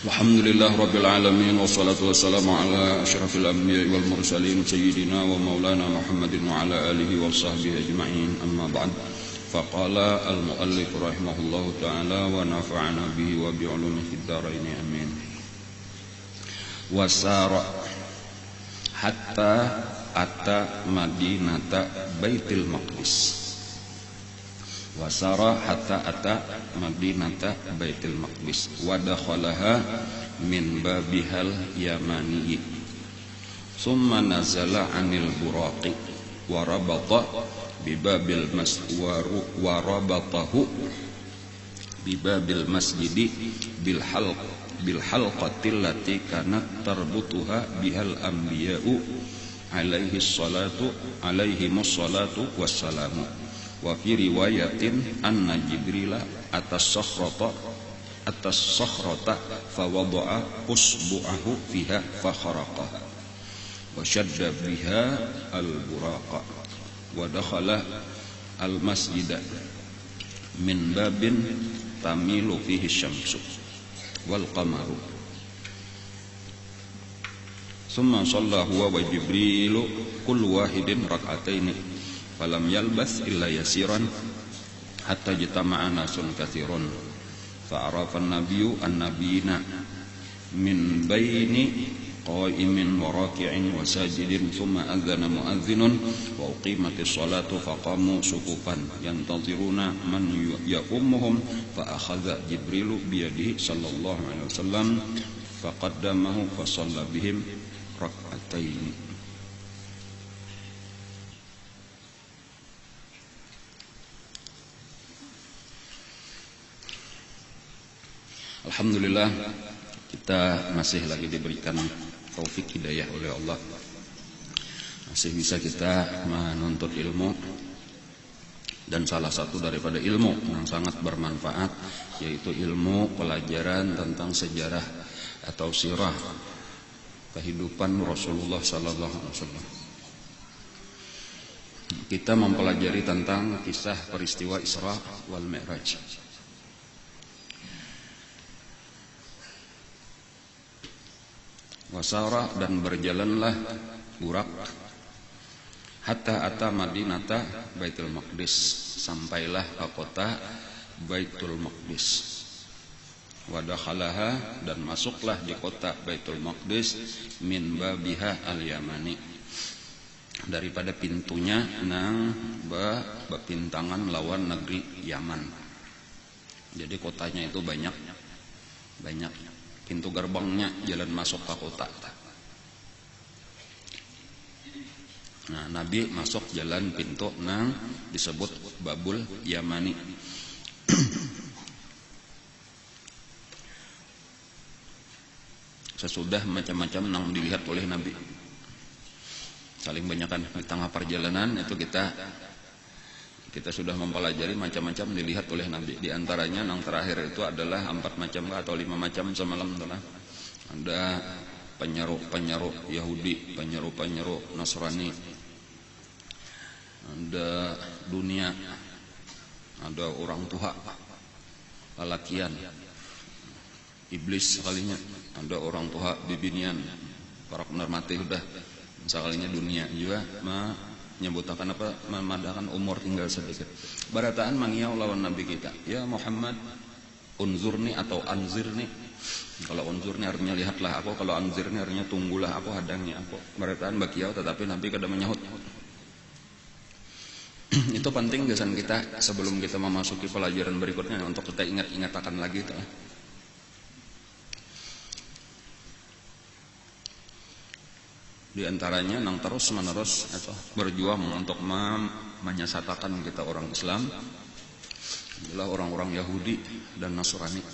Alhamdulillah Rabbil Alamin. Wassalatu wassalamu ala asyrafil anbiya wal mursalin Sayyidina wa maulana Muhammadin wa ala alihi wa sahbihi ajma'in. Amma ba'd. Faqala al-muallif rahimahullahu ta'ala wa nafa'ana bihi wa bi'ulumihi fid dharain amin. Wasara hatta ata madinata Baitul Maqdis. Wasara hatta ata madinata Baitul Maqdis wa dakhalaha min babihal yamani. Summa nazala 'anil buraqi wa rabata bi babil maswaru wa rabatahu bi babil masjidi bil halqati allati kanat tarbutuha bihal anbiya'u alaihimus salatu wassalamu. Wa fi riwayatin anna Jibrila atas sakhrata fa wada'a usbu'ahu fiha fa kharaqaha wa shadda biha al-buraqa wa dakhala al-masjida min babin tamilu fihi syamsu wal qamaru. Summa shalla huwa wa Jibrilu kullu wahidin rak'ataini falam yalbas illa yasiran hatta jitama'a nasun katsirun fa'arafa an-nabiyyu an-nabiyina min baini qa'imin wa raki'in wa sajidin. Thumma adzana muadzdhinun wa uqimatis salatu faqamu sufufan yantaziruna man ya'ummuhum fa akhadha Jibrilu bi yadihi sallallahu alaihi wasallam faqaddamahu fa shalla bihim rak'ataini. Alhamdulillah, kita masih lagi diberikan taufik hidayah oleh Allah. Masih bisa kita menuntut ilmu. Dan salah satu daripada ilmu yang sangat bermanfaat yaitu ilmu pelajaran tentang sejarah atau sirah kehidupan Rasulullah sallallahu alaihi wasallam. Kita mempelajari tentang kisah peristiwa Isra wal Mi'raj. Wasara dan berjalanlah burak hatta ata madinata Baitul Maqdis, sampailah ke kota Baitul Maqdis. Wa dakhalaha dan masuklah di kota Baitul Maqdis min babiha al-yamani, daripada pintunya nang bepintangan lawan negeri Yaman. Jadi kotanya itu banyak pintu gerbangnya, jalan masuk ke kota. Nah, Nabi masuk jalan pintu nang disebut Babul Yamani. Sesudah macam-macam nang dilihat oleh Nabi. Saling banyakkan di tengah perjalanan itu kita sudah mempelajari macam-macam dilihat oleh Nabi. Di antaranya yang terakhir itu adalah 4 macam atau 5 macam semalam telah. Ada penyeru Yahudi, penyeru Nasrani. Ada dunia. Ada orang tua, lalakian. Iblis sekalinya. Ada orang tua bibinian. Para penermati sudah sekalinya dunia juga menyebutkan apa, memadakan umur tinggal sedikit. Barataan mangiau lawan Nabi kita, ya Muhammad, unzurni atau anzirni. Kalau unzurni artinya lihatlah aku, kalau anzirni artinya tunggulah aku, hadangi aku. Barataan bakiau, tetapi Nabi kada menyahut. Itu penting gasan kita sebelum kita memasuki pelajaran berikutnya untuk kita ingat-ingatakan lagi itu. Di antaranya nang terus menerus atau berjuang untuk menyesatkan kita orang Islam adalah orang-orang Yahudi dan Nasrani.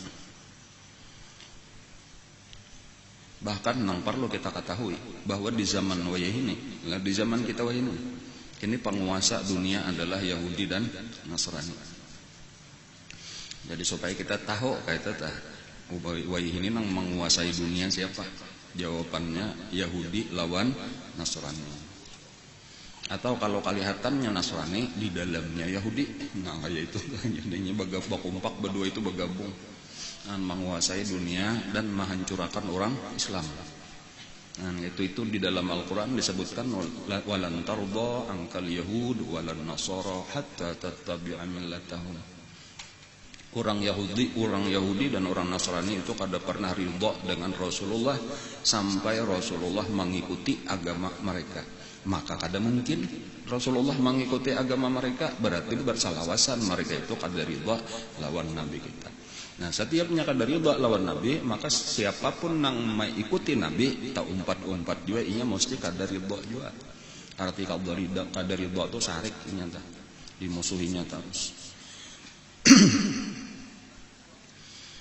Bahkan nang perlu kita ketahui bahwa di zaman wayah ini, di zaman kita wayah ini penguasa dunia adalah Yahudi dan Nasrani. Jadi supaya kita tahu kayak wayah ini nang menguasai dunia siapa? Jawabannya Yahudi lawan Nasrani. Atau kalau kelihatannya Nasrani, di dalamnya Yahudi. Nah kayak itu jadinya bakumpak berdua itu bergabung. menguasai dunia dan menghancurkan orang Islam. Nah, itu di dalam Al-Qur'an disebutkan walan tarda ankal yahud walan nasara hatta tattabi'a millatahum. Orang Yahudi dan orang Nasrani itu kada pernah ridha dengan Rasulullah sampai Rasulullah mengikuti agama mereka. Maka kada mungkin Rasulullah mengikuti agama mereka, berarti bersalawasan mereka itu kada ridha lawan Nabi kita. Nah, setiapnya kada ridha lawan Nabi, maka siapapun yang mengikuti Nabi tak umpat juga ia mesti kada ridha juga. Arti kada ridha itu sarik nyata, dimusuhinya terus.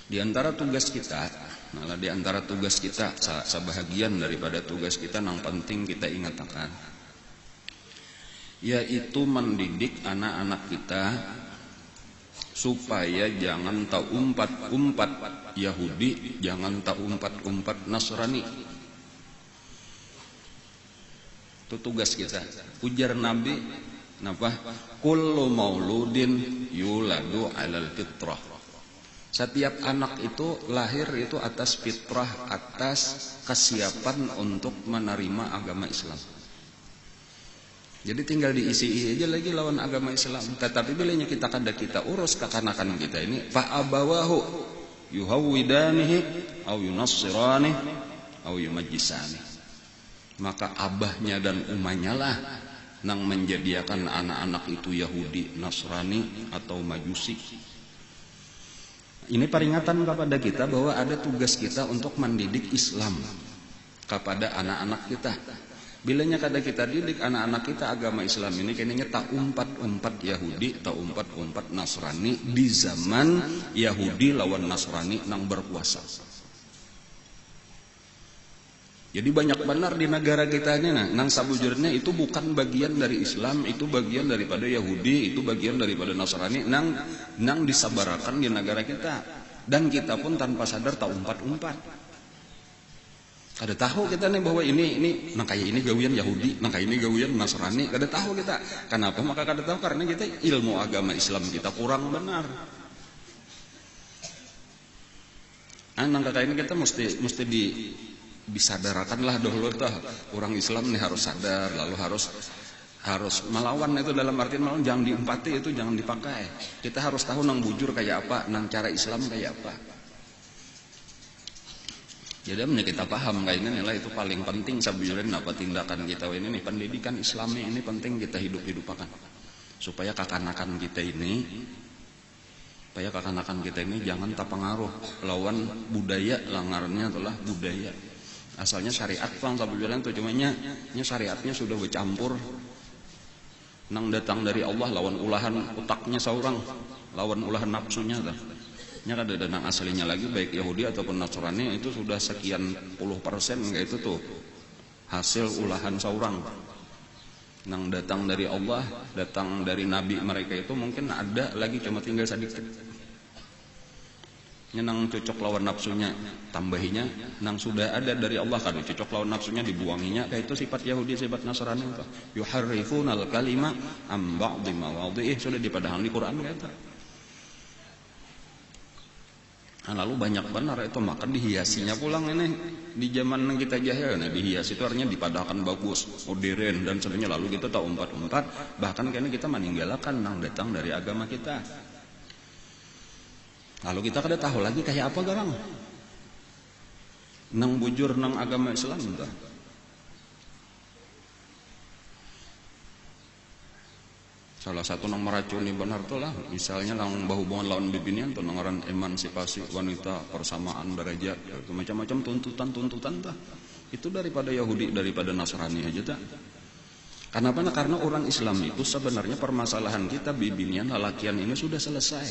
Di antara tugas kita, malah di antara tugas kita, sebahagian daripada tugas kita yang penting kita ingatkan, yaitu mendidik anak-anak kita supaya jangan tak umpat Yahudi, jangan tak umpat Nasrani. Itu tugas kita. Ujar Nabi, napa? Kullu mauludin yuladu 'alal fitrah. Setiap anak itu lahir itu atas fitrah, atas kesiapan untuk menerima agama Islam. Jadi tinggal diisi aja lagi lawan agama Islam. Tetapi bilanya kita urus kekanakan kita ini, fa abawahu yuhawwidanihi au yunassirani au yumajjisani. Maka abahnya dan umahnya lah yang menjadikan anak-anak itu Yahudi, Nasrani atau Majusi. Ini peringatan kepada kita bahwa ada tugas kita untuk mendidik Islam kepada anak-anak kita. Bilanya kada kita didik anak-anak kita agama Islam ini kayaknya tak umpat Yahudi, tak umpat Nasrani di zaman Yahudi lawan Nasrani nang berkuasa. Jadi banyak benar di negara kita ini nang sabujurnya itu bukan bagian dari Islam, itu bagian daripada Yahudi, itu bagian daripada Nasrani nang disabarakan di negara kita. Dan kita pun tanpa sadar tak umpat. Kada tahu kita nih bahwa ini nang kayak ini gawian Yahudi, nang kayak ini gawian Nasrani, kada tahu kita. Kenapa? Maka kada tahu karena kita ilmu agama Islam kita kurang benar. Nang kayak ini kita mesti disadarakanlah dahulu tah. Orang Islam nih harus sadar, lalu harus melawan itu dalam artian melawan jangan diumpati, itu jangan dipakai. Kita harus tahu nang bujur kayak apa, nang cara Islam kayak apa. Jadi kita paham kayak ini nilai itu paling penting sabujurnya apa tindakan kita ini pendidikan Islami ini penting kita hidup-hidupakan supaya kekanakan kita ini jangan terpengaruh lawan budaya, langarnya adalah budaya. Asalnya syariat pang sabujurnya itu cumanya syariatnya sudah bercampur nang datang dari Allah lawan ulahan otaknya seorang, lawan ulahan nafsunya dah. Nya kada ada nang aslinya lagi baik Yahudi ataupun Nasrani itu sudah sekian puluh persen kayak itu tuh hasil ulahan seorang nang datang dari Allah, datang dari Nabi mereka itu mungkin ada lagi cuma tinggal sedikit. Nya nang cocok lawan nafsunya tambahinya nang sudah ada dari Allah kada cocok lawan nafsunya dibuanginya kayak itu sifat Yahudi, sifat Nasrani itu yuharrifunal kalima am ba'dhi mawadhi'i sudah dipadahan di Quran kayak itu. Nah, lalu banyak benar itu maka dihiasinya pulang ini di zaman kita jahil. Nah, dihias itu artinya dipadahkan bagus, modern dan sebagainya. Lalu kita tak umpat bahkan kayaknya kita meninggalkan nang datang dari agama kita. Lalu kita kada tahu lagi kayak apa garang nang bujur nang agama Islam entah. Salah satu nang meracuni benar tuh lah, misalnya nang berhubungan lawan bibinian tuh nang ngaran emansipasi wanita, persamaan derajat, macam-macam tuntutan tah. Itu daripada Yahudi, daripada Nasrani aja tak. Kenapa? Karena orang Islam itu sebenarnya permasalahan kita bibinian lalakian ini sudah selesai.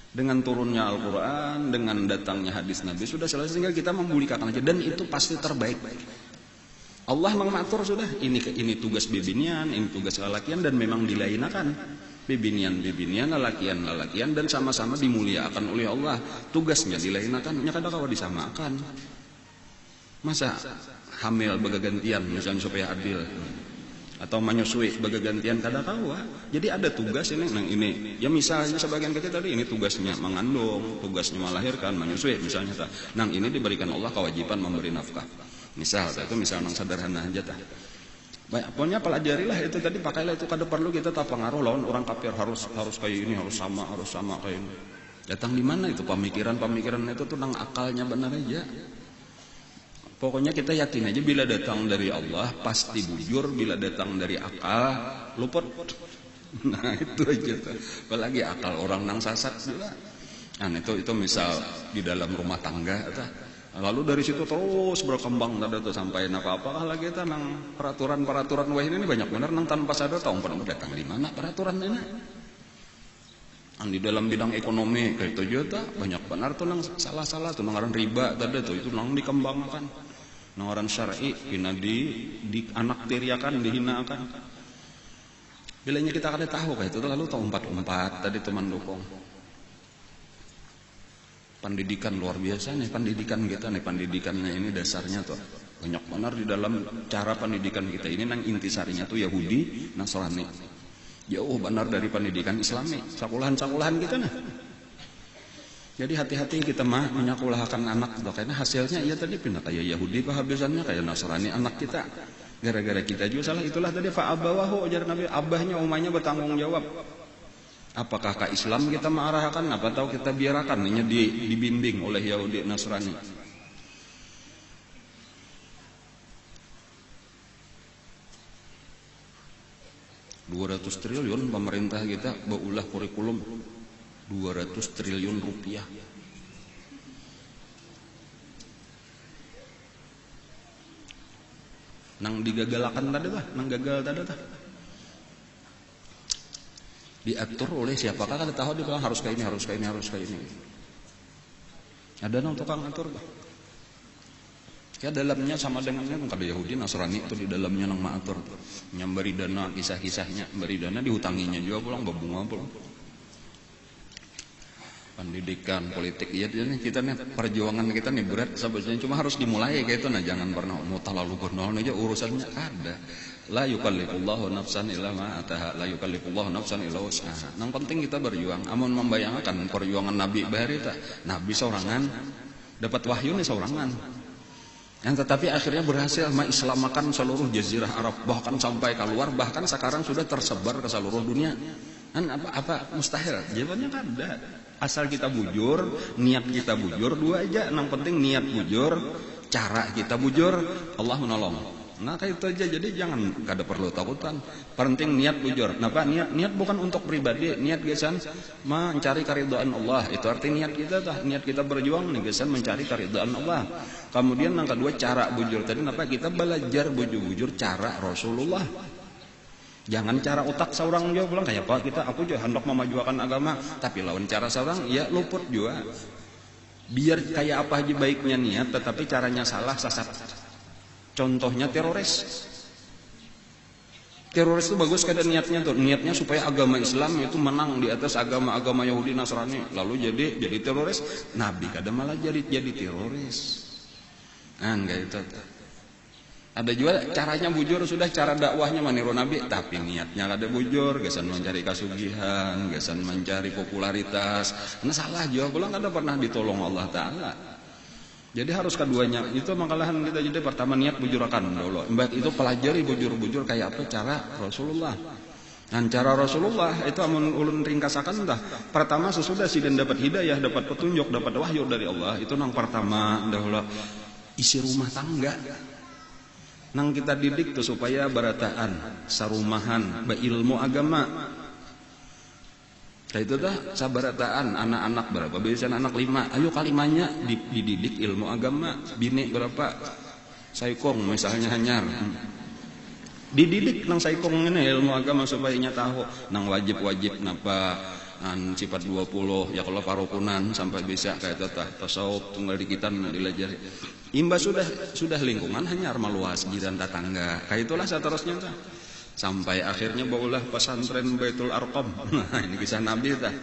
Dengan turunnya Al-Quran, dengan datangnya hadis Nabi sudah selesai, tinggal kita membulikan aja dan itu pasti terbaik. Allah mengatur sudah ini tugas bibinian, ini tugas lalakian dan memang dilainakan bibinian lalakian dan sama-sama dimuliakan oleh Allah. Tugasnya dilainakan, nya kada kawa disamakan. Masa hamil bergantian misalnya supaya adil. atau menyusui sebagai gantian kada kawa. Jadi ada tugas ini, nang ini. Ya misalnya sebagian kecil tadi ini tugasnya mengandung, tugasnya melahirkan, menyusui misalnya ta. Nang ini diberikan Allah kewajiban memberi nafkah. Misal itu misal nang sederhana aja ta. Baik, pokoknya pelajarilah itu tadi, pakailah itu, kada perlu kita tak pengaruh lawan orang kafir harus kayak ini, harus sama kayak ini. Datang di mana itu pemikiran itu tuh nang akalnya benar aja. Pokoknya kita yakin aja bila datang dari Allah pasti bujur, bila datang dari akal luput. Nah itu aja tuh. Apalagi akal orang nang sasat juga. Nah itu misal di dalam rumah tangga tuh. Lalu dari situ terus berkembang tadi tuh sampai apa-apakah lagi kita nang peraturan wah ini banyak benar nang tanpa sadar tahu pernah datang di mana peraturan ini. Di dalam bidang ekonomi kayak itu juga banyak benar tuh nang salah tuh nang riba tadi tuh itu nang dikembangkan. Nang orang syar'i hina di anak tiriakan dihinakan. Bilanya kita kada tahu kayak itu lalu tahu umpat tadi teman dukung. Pendidikan luar biasa nih pendidikan kita nih, pendidikannya ini dasarnya tuh banyak benar di dalam cara pendidikan kita ini nang intisarinya tuh Yahudi, Nasrani. Jauh benar dari pendidikan Islami. Sakulahan kita nah. Jadi hati-hati kita mah menyekolahkan anak tuh karena hasilnya iya tadi pindah kayak Yahudi kehabisannya kayak Nasrani anak kita. Gara-gara kita juga salah itulah tadi fa'abawahu ajar Nabi abahnya umahnya bertanggung jawab. Apakah ke Islam kita mengarahkan apa tahu kita biarkan ini dibimbing oleh Yahudi Nasrani. $200 triliun pemerintah kita baulah kurikulum 200 triliun rupiah. Nang digagalakan tadi lah, nang gagal tadi lah. Diatur oleh siapakah kada tahu dia bilang harus kayak ini. Ada nang tukang atur bah. Ya dalamnya sama dengannya kada Yahudi Nasrani itu di dalamnya nang maatur. Nyambari dana kisah-kisahnya, beri dana dihutanginya juga pulang babunga pulang. Pendidikan politik ya kita nih perjuangan kita nih berat sebenarnya cuma harus dimulai kayak itu nah jangan pernah mau terlalu bernaon aja urusannya ada. La yukallifullahu nafsan illa ma ataha, la yukallifullahu nafsan illa wus'aha. Yang penting kita berjuang. Amun membayangkan perjuangan Nabi bahari ta. Nabi seorangan dapat wahyu nih seorangan. Yang tetapi akhirnya berhasil mengislamakan seluruh jazirah Arab bahkan sampai keluar bahkan sekarang sudah tersebar ke seluruh dunia. Kan apa mustahil? Jawabannya kan ada. Asal kita bujur, niat kita bujur dua aja. Yang penting niat bujur, cara kita bujur, Allah menolong. Nah kayak itu aja. Jadi jangan kada perlu takutan. Penting niat bujur. Kenapa? Niat bukan untuk pribadi. Niat gesan mencari keridhaan Allah. Itu arti niat kita tah. Niat kita berjuang nih gesan mencari keridhaan Allah. Kemudian yang kedua cara bujur. Tadi kenapa kita belajar bujur cara Rasulullah. Jangan cara otak seorang juga bilang kayak apa aku juga hendak memajukan agama tapi lawan cara seorang ya luput juga. Biar kayak apa aja baiknya niat tetapi caranya salah sesat. Contohnya teroris. Teroris itu bagus kada niatnya tuh. Niatnya supaya agama Islam itu menang di atas agama Yahudi Nasrani. Lalu jadi teroris. Nabi kada malah jadi teroris. Nah enggak itu. Ada juga caranya bujur sudah cara dakwahnya meniru Nabi tapi niatnya ada bujur, gesan mencari kasugihan, gesan mencari popularitas. Nah salah juga pulang kada pernah ditolong Allah Ta'ala. Jadi harus keduanya. Itu makalahan kita jadi pertama niat bujurakan dulu. Mbak itu pelajari bujur-bujur kayak apa cara Rasulullah. Dan cara Rasulullah itu amun ulun ringkasakan dah. Pertama sesudah sidin dapat hidayah, dapat petunjuk, dapat wahyu dari Allah. Itu nang pertama dahulu isi rumah tangga. Nang kita didik tuh supaya barataan, sarumahan, berilmu agama. Kayak itu dah sabarataan anak-anak berapa? Biasanya anak 5. Ayo kalimanya dididik ilmu agama. Bini berapa? Saikong misalnya hanyar. Dididik nang saikong ini ilmu agama supaya nya tahu nang wajib-wajib napa sifat 20 ya kalau parukunan sampai bisa kayak tetah tasawuf tunggal dikitan dilajari. Imba sudah lingkungan hanya meluas jiran tetangga. Kayak itulah seterusnya tuh. Sampai akhirnya baulah pesantren Baitul Arqam. Nah, ini kisah Nabi tah.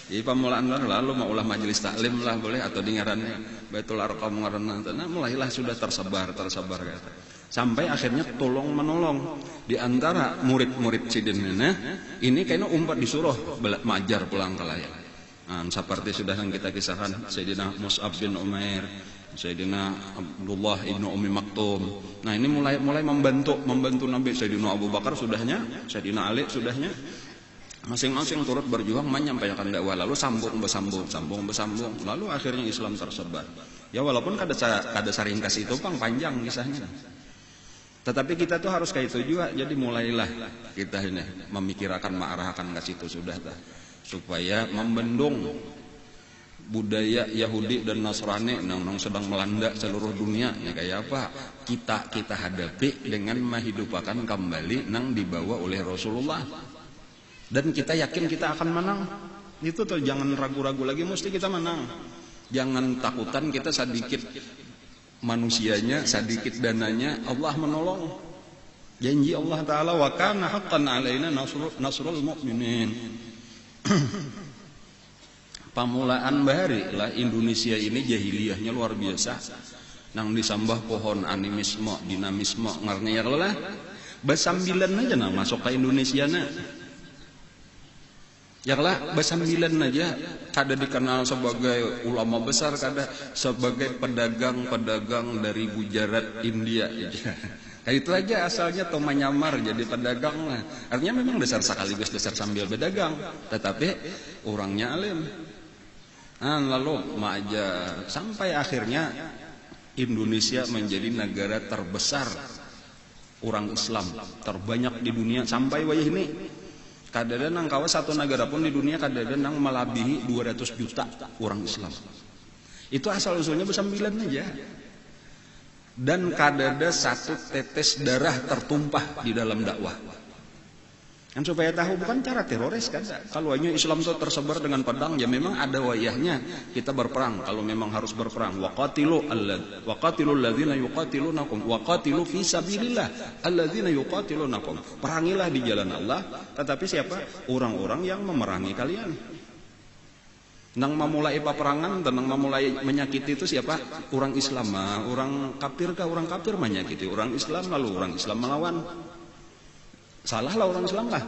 Jadi pemulaan lalu maulah majelis taklim lah boleh atau di ngarannya Baitul Arqam ngaranna. Nah, mulailah sudah tersebar kata. Sampai akhirnya tolong menolong. Di antara murid-murid Sidinina ini kayaknya umpat disuruh majar pulang ke layar. Nah, seperti sudah yang kita kisahkan Sayyidina Mus'ab bin Umair, Sayyidina Abdullah ibnu Ummi Maktum. Nah ini mulai membantu Nabi. Sayyidina Abu Bakar sudahnya, Sayyidina Ali sudahnya, masing-masing turut berjuang menyampaikan dakwah. Lalu sambung, lalu akhirnya Islam tersebar. Ya walaupun kada saringkas itu panjang kisahnya. Tetapi kita tuh harus kayak itu juga. Jadi mulailah kita ini memikirkan mengarahkan ke situ sudah supaya membendung budaya Yahudi dan Nasrani yang sedang melanda seluruh dunia. Ya kayak apa? Kita hadapi dengan menghidupkan kembali nang dibawa oleh Rasulullah. Dan kita yakin kita akan menang. Itu tuh jangan ragu-ragu lagi, mesti kita menang. Jangan takutan kita sedikit manusianya, sedikit dananya, Allah menolong. Janji Allah Ta'ala, wa kana haqqan alaina nasrul mu'minin. Pamulaan bahari lah Indonesia ini jahiliyahnya luar biasa. Nang disambah pohon animisme, dinamisme, ngarnya ya lah. Basambilan aja nang masuk ke Indonesia na. Ya lah, basambilan aja kada dikenal sebagai ulama besar, kada sebagai pedagang dari Gujarat, India aja. Nah, itu aja asalnya Toma nyamar jadi pedagang lah. Artinya memang dasar sekaligus dasar sambil berdagang, tetapi orangnya alim. Nah, lalu aja sampai akhirnya Indonesia menjadi negara terbesar orang Islam terbanyak di dunia sampai wayah ini. Kadada nang kawa satu negara pun di dunia kadada nang melebihi 200 juta orang Islam. Itu asal usulnya bersambilan aja. Dan kadada satu tetes darah tertumpah di dalam dakwah. Kan supaya tahu bukan cara teroris kan. Kalau hanya Islam itu tersebar dengan pedang, ya memang ada wayahnya kita berperang. Kalau memang harus berperang, waqatilul ladzina yuqatilunakum waqatilu fi sabilillah alladzina yuqatilunakum. Perangilah di jalan Allah, tetapi siapa? Orang-orang yang memerangi kalian. Nang memulai peperangan dan nang memulai menyakiti itu siapa? Orang Islam. Orang kafir kah? Orang kafir menyakiti orang Islam, lalu orang Islam melawan. Salah lah orang Islam lah.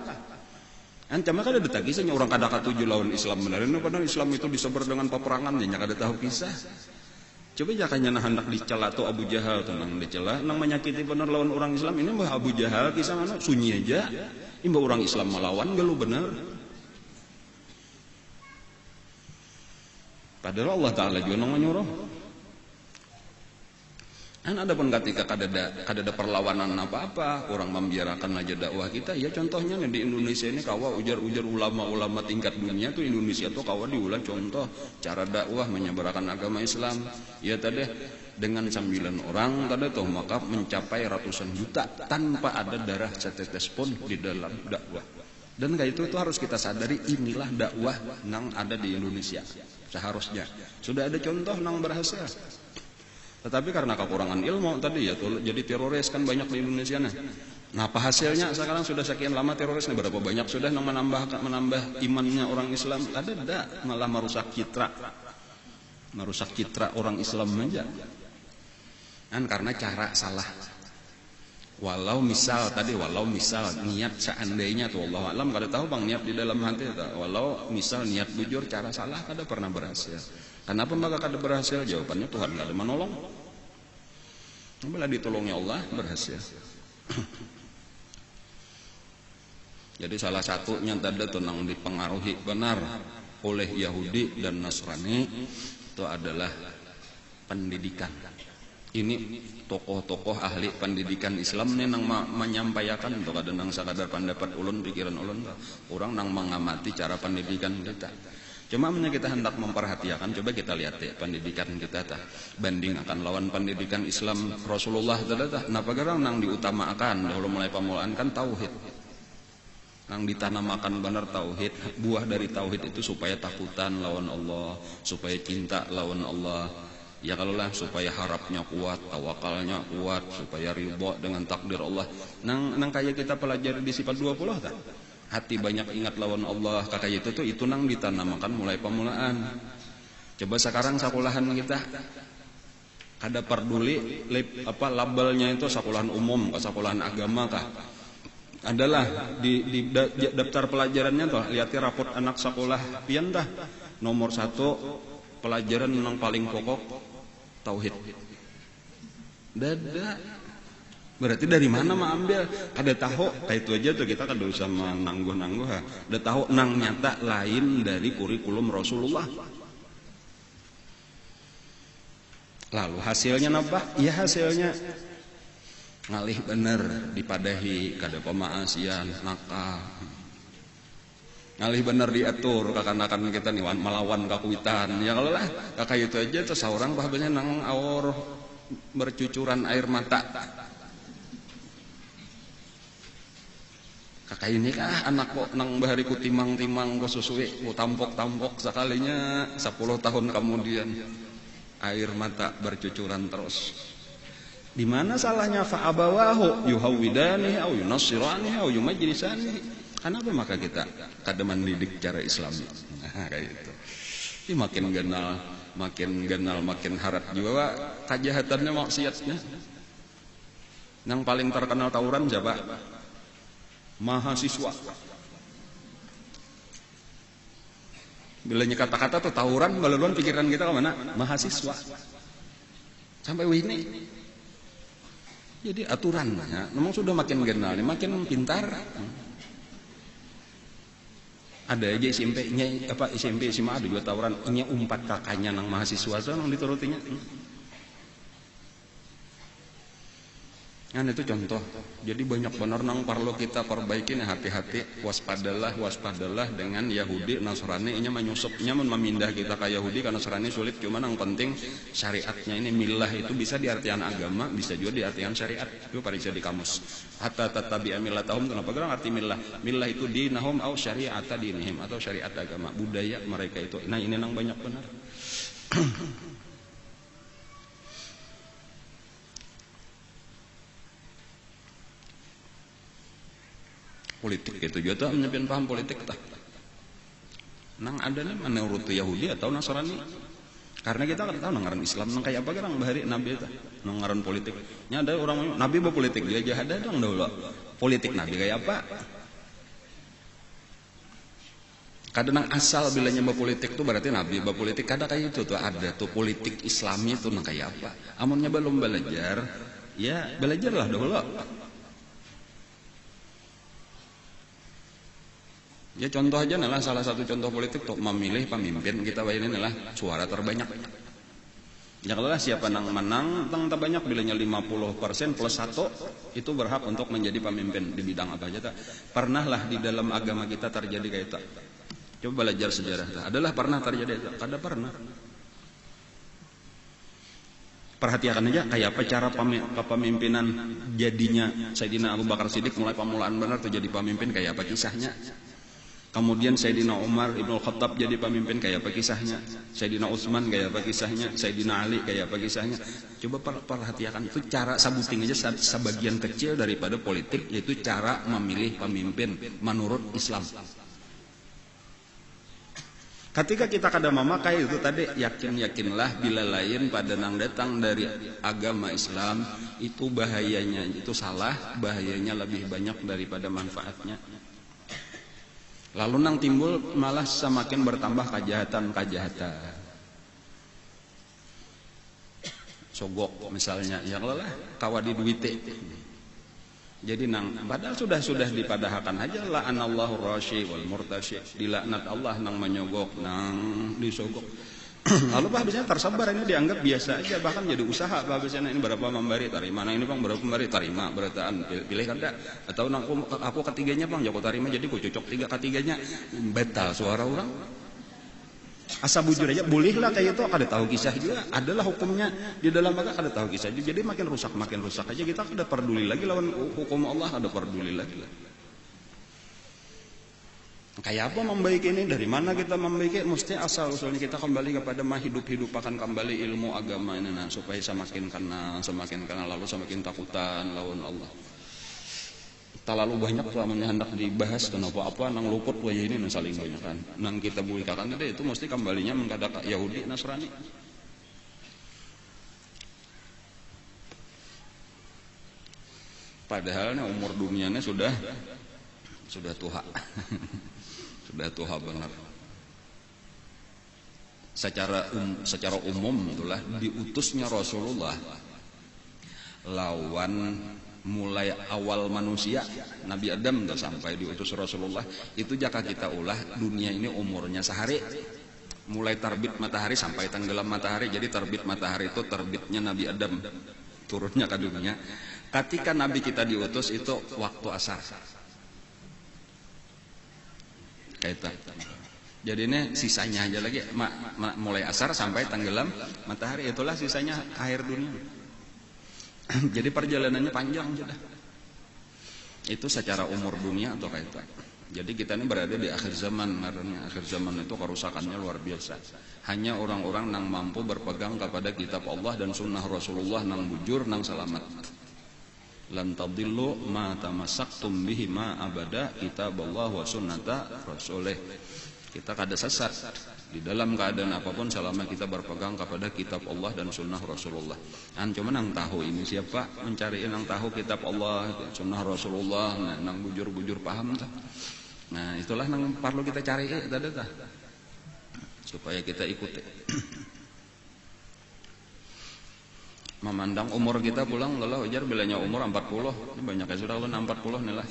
Ancaman kada ada kisahnya orang kada katuju lawan Islam benar. Padahal Islam itu disebar dengan peperangan, nya kada tahu kisah. Coba jakanya nah hendak dicela tuh Abu Jahal tuh nang dicela, nang menyakiti benar lawan orang Islam. Ini mbah Abu Jahal kisah mana sunyi aja. Ini mbah orang Islam melawan galu benar. Padahal Allah Ta'ala juga nang menyuruh. Kan ada pun ketika kadada perlawanan apa-apa, orang membiarkan aja dakwah kita. Ya contohnya nih di Indonesia ini kawa ujar-ujar ulama-ulama tingkat dunia tuh Indonesia tuh kawa diulah contoh cara dakwah menyebarkan agama Islam. Ya tadi dengan 9 orang tadi tuh maka mencapai ratusan juta tanpa ada darah setetes pun di dalam dakwah. Dan kayak itu harus kita sadari inilah dakwah nang ada di Indonesia seharusnya. Sudah ada contoh nang berhasil. Tetapi karena kekurangan ilmu tadi ya tuh, jadi teroris kan banyak di Indonesia nah. Nah apa hasilnya sekarang sudah sekian lama teroris nih berapa banyak sudah yang menambah imannya orang Islam ada malah merusak citra orang Islam aja kan karena cara salah. Walau misal niat seandainya tuh Allah alam kada tahu bang niat di dalam hati walau misal niat jujur cara salah kada pernah berhasil. Kenapa maka kada berhasil? Jawabannya Tuhan kada menolong. Bila ditolongnya Allah berhasil. Jadi salah satunya tadi tenang dipengaruhi benar oleh Yahudi dan Nasrani itu adalah pendidikan. Ini tokoh-tokoh ahli pendidikan Islam nih nang menyampaikan untuk ada nang sakadar pendapat ulun pikiran ulun orang nang mengamati cara pendidikan kita. Cuma kita hendak memperhatikan, coba kita lihat ya pendidikan kita banding akan lawan pendidikan Islam Rasulullah napa garang nang diutamakan dahulu mulai pemulaan kan tauhid. Nang ditanamakan benar tauhid, buah dari tauhid itu supaya takutan lawan Allah, supaya cinta lawan Allah. Ya kalau lah supaya harapnya kuat, tawakalnya kuat, supaya ridho dengan takdir Allah. Nang kayak kita pelajari di sifat 20 tak? Hati banyak ingat lawan Allah kakak itu nang ditanamakan mulai pemulaan. Coba sekarang sekolahan kita kada peduli labelnya itu sekolahan umum ke sekolahan agama kah. Adalah di daftar pelajarannya tuh lihat raport anak sekolah pian dah. Nomor 1 pelajaran yang paling pokok tauhid. Dada. Berarti dari mana mah ambil? Ada tahu kayak itu aja tuh kita kada usah menangguh-nangguh. Ada tahu nang nyata lain dari kurikulum Rasulullah. Lalu hasilnya apa? Ya hasilnya ngalih bener dipadahi kada pemaasian nakal. Ngalih bener diatur kakanakan kita nih melawan kakuitan. Ya kalau lah kakak itu aja tuh seorang bahasanya nang awor bercucuran air mata. Kakak ini kah anak kok nang bahari ku timang-timang ku susui ku tampok-tampok sekalinya 10 tahun kemudian air mata bercucuran terus. Di mana salahnya fa abawahu yuhawidani au yunassirani au yumajlisani? Kenapa maka kita kada mendidik cara Islami? Nah, kayak gitu. Ini makin genal makin harap juga kejahatannya maksiatnya. Yang paling terkenal tawuran siapa? Mahasiswa. Bila kata-kata tuh tawuran, balon pikiran kita kemana? Mahasiswa. Sampai ini. Jadi aturannya, memang sudah makin genal, makin pintar. Ada aja SMP SMA ada juga tawuran, nya umpat kakaknya nang mahasiswa so nang diturutinya. Kan itu contoh. Jadi banyak benar nang perlu kita perbaikin, hati-hati, waspadalah dengan Yahudi Nasrani nya menyusupnya memindah kita ke Yahudi karena Nasrani sulit, cuma yang penting syariatnya ini milah itu bisa diartikan agama, bisa juga diartikan syariat. Itu pariksa di kamus. Hatta tatabi'a millatahum, kenapa gerak arti milah? Milah itu dinahum au syari'ata dinihim atau syariat agama, budaya mereka itu. Nah, ini nang banyak benar. Politik itu juga tuh menyebin paham politik tah. Nang ada nih menurut Yahudi atau Nasrani. Karena kita kan tahu nangaran Islam nang kayak apa kan bahari Nabi tah. Nangaran politik. Nya ada orang Nabi berpolitik dia aja ada dong dulu. Politik Nabi kayak apa? Kadang asal bilanya berpolitik tuh berarti Nabi berpolitik kada kayak itu tuh ada tuh politik Islami tuh nang kayak apa? Amunnya belum belajar, ya belajarlah dulu. Ya contoh aja adalah salah satu contoh politik untuk memilih pemimpin kita ini adalah suara terbanyak. Janganlah siapa nang menang tang terbanyak bilanya 50% plus 1 itu berhak untuk menjadi pemimpin di bidang apa aja tak. Pernahlah di dalam agama kita terjadi kayak itu. Coba belajar sejarah tak. Adalah pernah terjadi itu. Kada pernah. Perhatikan aja kayak apa cara kepemimpinan jadinya Sayyidina Abu Bakar Siddiq mulai permulaan benar tuh jadi pemimpin kayak apa kisahnya. Kemudian Sayyidina Umar Ibn Khattab jadi pemimpin kayak apa kisahnya. Sayyidina Utsman kayak apa kisahnya. Sayyidina Ali kayak apa kisahnya. Coba perhatikan itu cara sabuting aja sebagian kecil daripada politik, yaitu cara memilih pemimpin menurut Islam. Ketika kita kada memakai itu tadi, yakinlah bila lain pada nang datang dari agama Islam itu bahayanya itu salah, bahayanya lebih banyak daripada manfaatnya. Lalu nang timbul malah semakin bertambah kejahatan. Sogok misalnya, ya lah kawadi duite. Jadi nang padahal sudah dipadahkan aja la anallahu rasyi wal murtasy. Dilaknat Allah nang menyogok, nang disogok. Lalu habisnya tersebar ini dianggap biasa aja, bahkan jadi usaha habisnya ini berapa memberi tarima, nah ini Bang berapa memberi tarima berataan pilih kada atau nang aku ketiganya Bang Joko tarima jadi ku cocok ketiganya batal suara orang. Asa bujur aja bolehlah kayak itu, kada tahu kisah juga adalah hukumnya di dalam agama, kada tahu kisah juga, jadi makin rusak aja kita kada peduli lagi lawan hukum Allah, kada peduli lagi lah. Kayak apa membaiki ini? Dari mana kita membaiki? Mesti asal usulnya kita kembali kepada hidup akan kembali ilmu agama ini, nah, supaya semakin kenal lalu semakin takutan lawan Allah. Terlalu banyak lamanya hendak dibahas kenapa apa nang luput waya ini nang saling banyak kan. Nang kita buikakan itu mesti kembalinya mengkadak Yahudi Nasrani. Padahal umur dunianya sudah tua. Sudah tua benar. Secara umum itulah diutusnya Rasulullah lawan mulai awal manusia Nabi Adam sampai diutus Rasulullah itu jaka kita ulah dunia ini umurnya sehari, mulai terbit matahari sampai tenggelam matahari. Jadi terbit matahari itu terbitnya Nabi Adam, turunnya ke dunia. Ketika Nabi kita diutus itu waktu asar kayak itu. Jadi ini sisanya aja lagi mulai asar sampai tenggelam matahari, itulah sisanya akhir dunia. Jadi perjalanannya panjang sudah. Itu secara umur dunia atau kayak itu. Jadi kita ini berada di akhir zaman. Karena akhir zaman itu kerusakannya luar biasa. Hanya orang-orang yang mampu berpegang kepada kitab Allah dan sunnah Rasulullah nang bujur nang selamat. Lan tadillu ma tamassaktum bihi ma abada kitaballah wa sunnata rasulih. Kita kada sesat di dalam keadaan apapun selama kita berpegang kepada kitab Allah dan sunnah Rasulullah. Cuma nang tahu ini siapa mencari nang tahu kitab Allah, sunnah Rasulullah, nang bujur-bujur paham tak? Nah itulah nang perlu kita cari supaya kita ikuti. Memandang umur kita pulang lelah wajar bilanya umur 40. Ini banyak yang sudah lu 40 nih lah.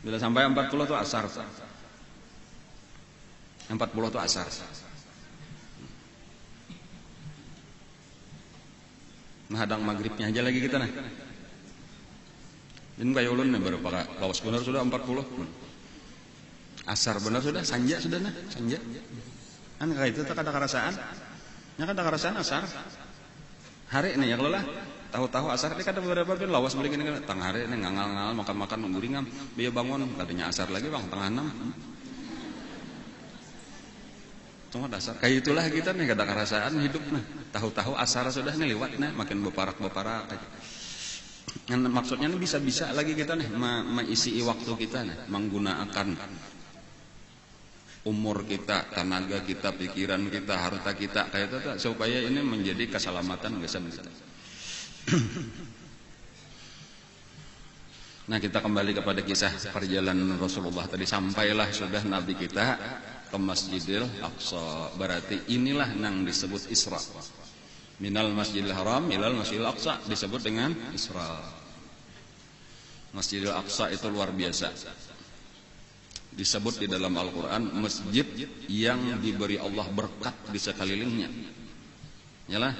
Bila sampai 40 itu asar. 40 itu asar. Menghadang maghribnya aja lagi kita nah. Jadi kayak ulun nih berapa lawas benar sudah 40. Asar benar sudah, sanja sudah nah, sanja. Kan kayak itu tak ada kerasaan. Ya kan ada kerasaan asar. Hari ini ya kalau lah tahu-tahu asar ini kada beberapa pun lawas beli gini kan tengah hari ini ngangal-ngangal makan-makan nunggu ringam biar bangun katanya asar lagi bang tengah 6 cuma dasar kayak itulah kita nih kada kerasaan hidup nah tahu-tahu asar sudah nih lewat nih makin beparak-beparak maksudnya nih bisa-bisa lagi kita nih mengisi waktu kita nih menggunakan umur kita, tenaga kita, pikiran kita, harta kita kayak itu supaya ini menjadi keselamatan gesan kita. Nah kita kembali kepada kisah perjalanan Rasulullah tadi. Sampailah sudah Nabi kita ke Masjidil Aqsa. Berarti inilah yang disebut Isra. Minal Masjidil Haram ilal Masjidil Aqsa disebut dengan Isra. Masjidil Aqsa itu luar biasa. Disebut di dalam Al-Quran masjid yang diberi Allah berkat di sekelilingnya. Yalah.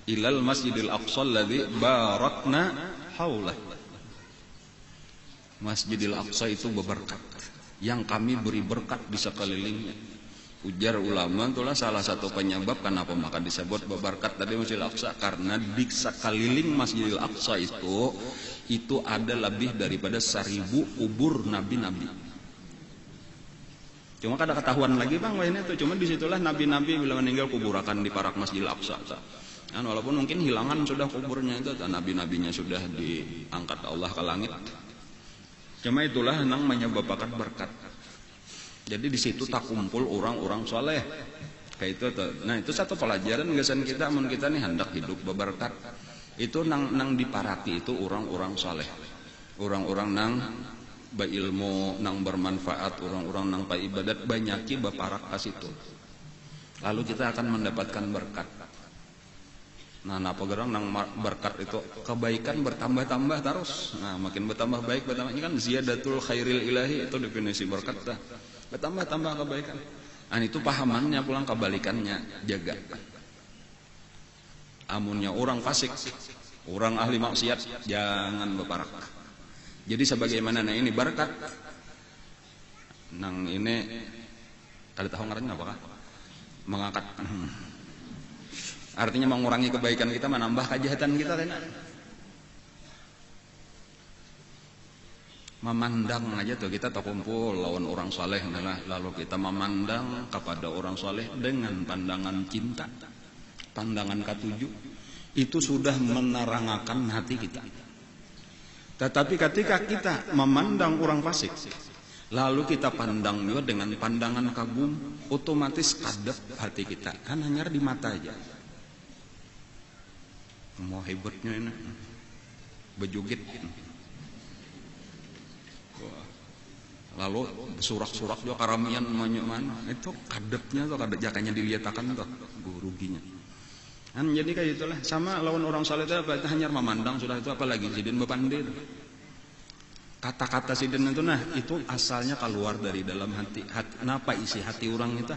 Ilal Masjidil Aqsa alladzi barakna haulah. Masjidil Aqsa itu berberkat yang kami beri berkat di sekelilingnya. Ujar ulama itulah salah satu penyebab kenapa maka disebut berberkat tadi Masjidil Aqsa karena di sekeliling Masjidil Aqsa itu ada lebih daripada 1000 kubur nabi-nabi. Cuma kada ketahuan lagi bang ini tuh cuma disitulah nabi-nabi bila meninggal kuburakan di parak Masjidil Aqsa. Kan walaupun mungkin hilangan sudah kuburnya itu, nabi-nabinya sudah diangkat Allah ke langit. Cuma itulah yang menyebabkan berkat. Jadi di situ tak kumpul orang-orang soleh. Kayak itu tuh. Nah itu satu pelajaran gesan kita, mun kita nih hendak hidup berberkat. Itu nang diparaki itu orang-orang soleh, orang-orang nang berilmu, nang bermanfaat, orang-orang nang ibadat banyaki baparak kas itu. Lalu kita akan mendapatkan berkat. Nah, napa gerang nang berkat itu kebaikan bertambah-tambah terus. Nah, makin bertambah baik bertambah ini kan ziyadatul khairil ilahi itu definisi berkat dah. Bertambah-tambah kebaikan. Nah, itu pahamannya pulang kebalikannya jaga. Amunnya orang fasik, orang ahli maksiat jangan berparak. Jadi sebagaimana nah ini berkat nang ini kada tahu ngarannya apakah mengangkat artinya mengurangi kebaikan kita, menambah kejahatan kita kan. Memandang aja tuh kita tak kumpul lawan orang soleh lalu kita memandang kepada orang soleh dengan pandangan cinta, pandangan ketujuh itu sudah menerangakan hati kita. Tetapi ketika kita memandang orang fasik lalu kita pandang juga dengan pandangan kagum, otomatis kadep hati kita kan hanya di mata aja. mau hebatnya ini bejugit. Lalu surak-surak juga karamian mana itu kadepnya tuh kadep jakanya diliatakan tuh ruginya. Kan jadi kayak itulah sama lawan orang saleh itu apa hanya memandang sudah itu apalagi sidin bepandai. Kata-kata sidin itu itu asalnya keluar dari dalam hati. Kenapa isi hati orang itu?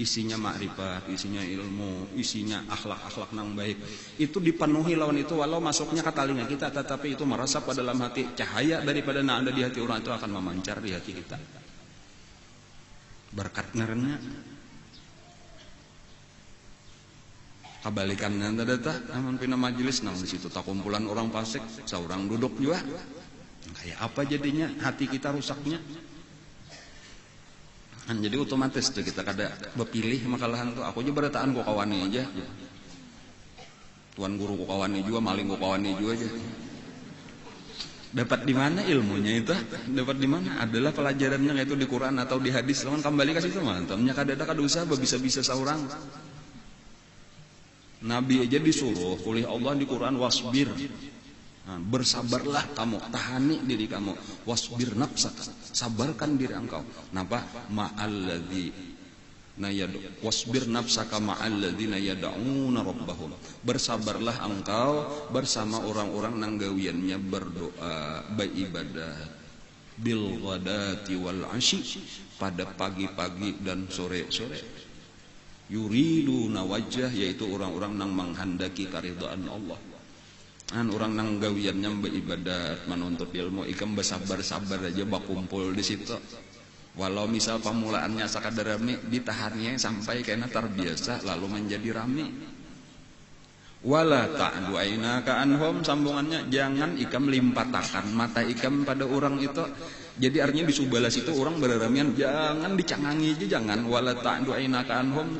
Isinya makrifat, isinya ilmu, isinya akhlak-akhlak nang baik. Itu dipenuhi lawan itu walau masuknya ke telinga kita, tetapi itu meresap pada dalam hati. Cahaya daripada yang ada di hati orang itu akan memancar di hati kita. Berkat ngerenya. Kebalikannya data, aman pina majelis nang di situ tak kumpulan orang fasik, seorang duduk juga. Kayak apa jadinya hati kita rusaknya? Jadi otomatis tuh kita kada berpilih makalahan tuh aku aja berataan kok kawani aja tuan guru kok kawani juga maling kok kawani juga aja dapat di mana ilmunya itu dapat di mana adalah pelajarannya kayak itu di Quran atau di hadis lawan kembali ke situ mantamnya kada usah bisa seorang Nabi aja disuruh oleh Allah di Quran wasbir bersabarlah kamu, tahani diri kamu, wasbir nafsaka, sabarkan diri engkau. Napa? Ma'alladzi wasbir nafsaka ma'alladzina yad'una rabbahum. Bersabarlah engkau bersama orang-orang nang gawiannya berdoa, beribadah bil ghadati wal 'asyi, pada pagi-pagi dan sore-sore. Yuriduna wajah, yaitu orang-orang nang menghendaki karidhaan Allah. Orang nang gawiannya beribadat menuntut ilmu ikam bersabar-sabar aja bakumpul di situ. Walau misal pemulaannya sakadar rame, ditahannya sampai kena terbiasa lalu menjadi rame. Wala ta'du ainaka anhum, sambungannya jangan ikam limpatakan mata ikam pada orang itu. Jadi artinya di subalas itu orang beraramian jangan dicangangi aja jangan. Wala ta'du ainaka anhum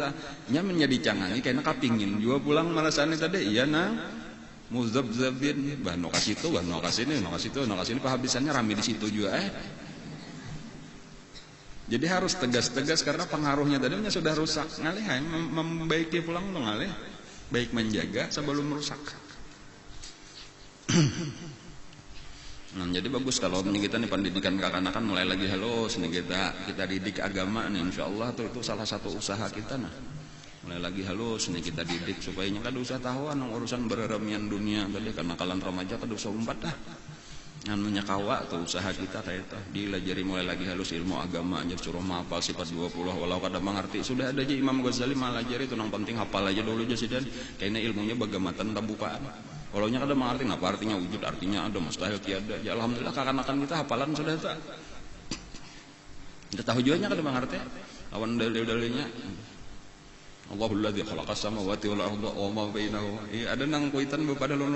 nya menjadi cangangi karena kapingin juga pulang malasane tadi iya nah. Muzabzabin, bah no kasih itu, bah no kasih ini, pahabisannya rame di situ juga. Jadi harus tegas-tegas karena pengaruhnya tadinya sudah rusak. Ngalih, membaiki pulang dong ngalih, baik menjaga sebelum merusak. Nah, jadi bagus kalau kita nih pendidikan kekanakan mulai lagi halus nih kita didik agama nih, insya Allah tuh itu salah satu usaha kita nah. Mulai lagi halus nih kita didik supaya kada usah tahuan urusan bereremian dunia tadi karena kalian remaja kada usah umpat dah namanya kawa tuh usaha kita kayak itu dilajari mulai lagi halus ilmu agama aja suruh hafal sifat 20 walau kada mengerti sudah ada aja Imam Ghazali malajari itu nang penting hafal aja dulu aja sih dan kayaknya ilmunya bagamatan tabukaan kalau nya kada mengerti apa artinya wujud artinya ada mustahil tiada ya alhamdulillah kakak-kakak kita hafalan sudah tak kita tahu juga nya kada mengerti lawan dalil-dalilnya Allahul ladzi khalaqas samawati wal arda wa ma bainahuma. Ada nang kuitan pada lon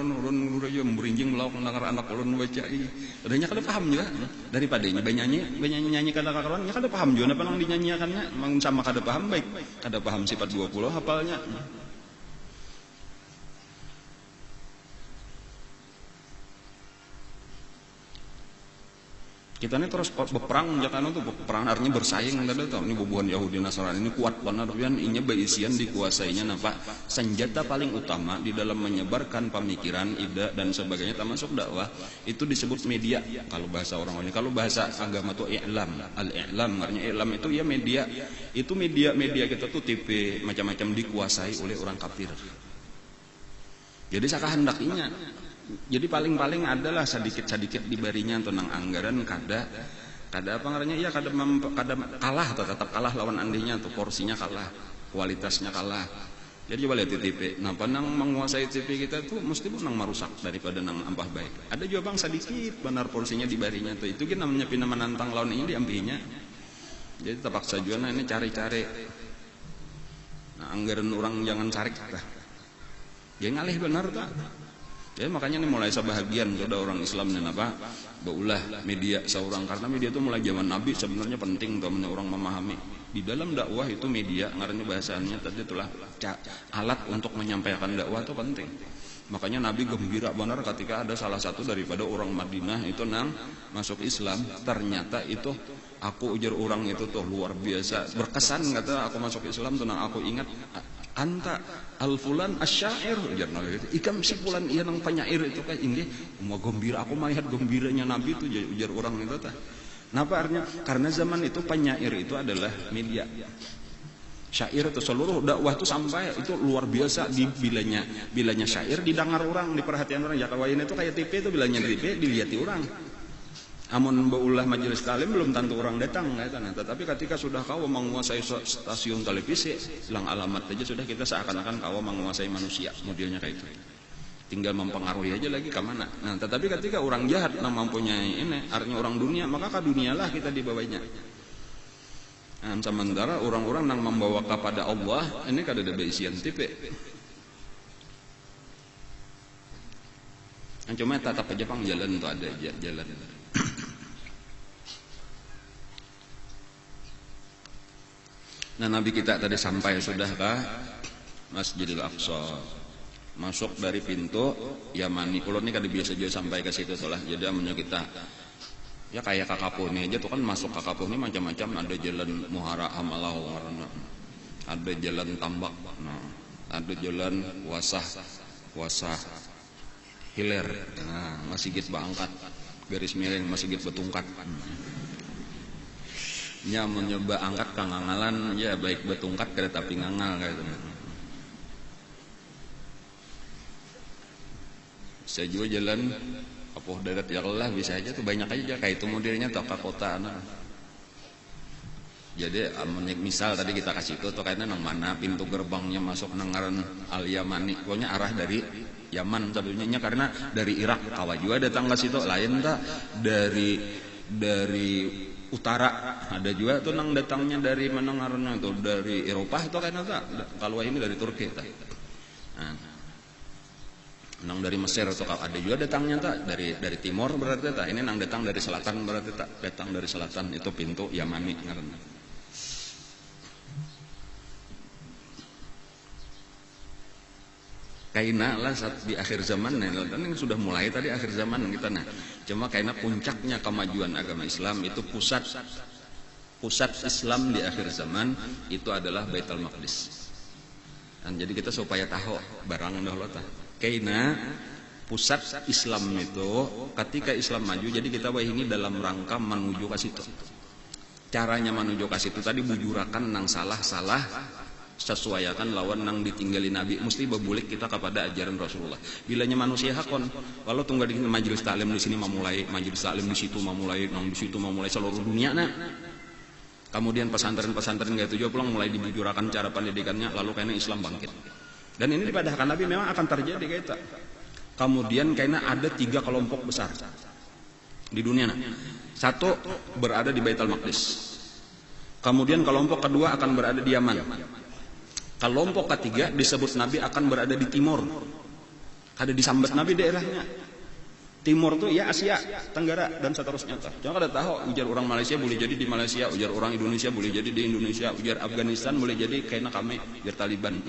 aja merinjing melauk nang anak ulun baca i. Adanya kada paham juga daripada nya nyanyi kada karuan nya kada paham juga apa nang dinyanyiakannya mang sama kada paham baik. Kada paham sifat 20 hafalnya. Kita ini terus berperang jangan itu perang artinya bersaing tadi tahu ini bubuhan Yahudi Nasrani ini kuat benar dan ini berisian dikuasainya nampak senjata paling utama di dalam menyebarkan pemikiran ide dan sebagainya termasuk dakwah itu disebut media kalau bahasa orang ini kalau bahasa agama itu i'lam al-i'lam artinya i'lam itu ya media itu media kita tuh TV macam-macam dikuasai oleh orang kafir jadi sakahandaknya jadi paling-paling adalah sedikit-sedikit dibarinya tentang anggaran kada apa ngarannya ya kada kalah atau tetap kalah lawan andinya tuh porsinya kalah kualitasnya kalah jadi coba lihat di TV nah nang menguasai TV kita tuh mesti nang merusak daripada nang ampah baik ada juga bang sedikit benar porsinya dibarinya tuh itu kan namanya pina menantang lawan ini diampinya jadi terpaksa juga nah ini cari-cari nah anggaran orang jangan cari kata ya ngalih benar tak ya makanya ini mulai sebahagian sudah orang Islam dan apa baulah media seorang karena media itu mulai zaman Nabi sebenarnya penting teman orang memahami di dalam dakwah itu media ngarannya bahasanya tadi itulah alat untuk menyampaikan dakwah itu penting makanya Nabi gembira benar ketika ada salah satu daripada orang Madinah itu nang masuk Islam ternyata itu aku ujar orang itu tuh luar biasa berkesan kata aku masuk Islam tuh nang aku ingat anta al fulan asyair jarna ikam si fulan ieu nang penyair itu kan inggih mau gembira aku melihat gembiranya nabi itu ujar orang itu tah. Napa artinya? Karena zaman itu penyair itu adalah media. Syair itu seluruh dakwah itu sampai itu luar biasa di bilanya syair didengar orang, diperhatikan orang. Ya kawain itu kayak TV itu bilanya TV dilihati orang. Amun baulah majelis taklim belum tentu orang datang kaitan. Tetapi ketika sudah kau menguasai stasiun televisi, hilang alamat aja sudah kita seakan-akan kau menguasai manusia, modelnya kayak itu. Tinggal mempengaruhi aja lagi ke mana. Nah, tetapi ketika orang jahat yang mempunyai ini, artinya orang dunia, maka ke dunialah kita dibawanya. Nah, sementara orang-orang yang membawa kepada Allah, ini kada ada isian tipe. Nah, cuma tatap aja pang jalan tuh ada aja jalan. Nah, Nabi kita tadi sampai sudah ke Masjidil Aqsa. Masuk dari pintu Yamani. Kalau ini kan biasa juga sampai ke situ lah. Jadi amunnya kita ya kayak Kakapuni aja tuh kan masuk Kakapuni macam-macam, ada jalan Muhara Hamalau, ada jalan Tambak, nah, ada jalan Wasah Hilir, nah, Masjid Bangkat, garis miring Masjid Betungkat. Nya mencoba angkat kangangalan ya baik betungkat kada tapi ngangal kayak itu. Saya juga jalan Apoh darat ya Allah bisa aja tuh banyak aja kayak itu modelnya tuh ke kota nah. Jadi misal tadi kita kasih itu tuh kayaknya nang mana pintu gerbangnya masuk nang ngaran Al Yamani, pokoknya arah dari Yaman sebenarnya karena dari Irak kawa juga datang ke situ lain tak dari utara ada juga tuh nang datangnya dari mana ngarannya tuh dari Eropa itu kayaknya tak kalau ini dari Turki tak. Nah, nang dari Mesir atau ada juga datangnya tak dari timur berarti tak ini nang datang dari selatan berarti tak datang dari selatan itu pintu Yamani ngaranna. Kaina lah saat di akhir zaman dan ini sudah mulai tadi akhir zaman kita nah cuma kaina puncaknya kemajuan agama Islam itu pusat Islam di akhir zaman itu adalah Baitul Maqdis. Dan jadi kita supaya tahu barang dahulu tah kaina pusat Islam itu ketika Islam maju jadi kita ini dalam rangka menuju ke situ. Caranya menuju ke situ tadi bujurakan nang salah sesuaikan lawan nang ditinggali Nabi mesti bebulik kita kepada ajaran Rasulullah. Bilanya manusia hakon walau tunggal di majelis taklim di sini memulai majelis taklim di situ memulai nang di situ memulai seluruh dunia nah. Kemudian pesantren-pesantren kayak itu juga pulang mulai dibujurakan cara pendidikannya lalu karena Islam bangkit. Dan ini dipadahkan Nabi memang akan terjadi kayak itu. Kemudian karena ada 3 kelompok besar di dunia nah. Satu berada di Baitul Maqdis. Kemudian kelompok kedua akan berada di Yaman. Kelompok ketiga disebut Nabi akan berada di timur. Ada disambat Nabi daerahnya. Timur tuh ya Asia Tenggara dan seterusnya. Jangan kada tahu ujar orang Malaysia boleh jadi di Malaysia, ujar orang Indonesia boleh jadi di Indonesia, ujar Afghanistan boleh jadi kayaknya kami ujar Taliban.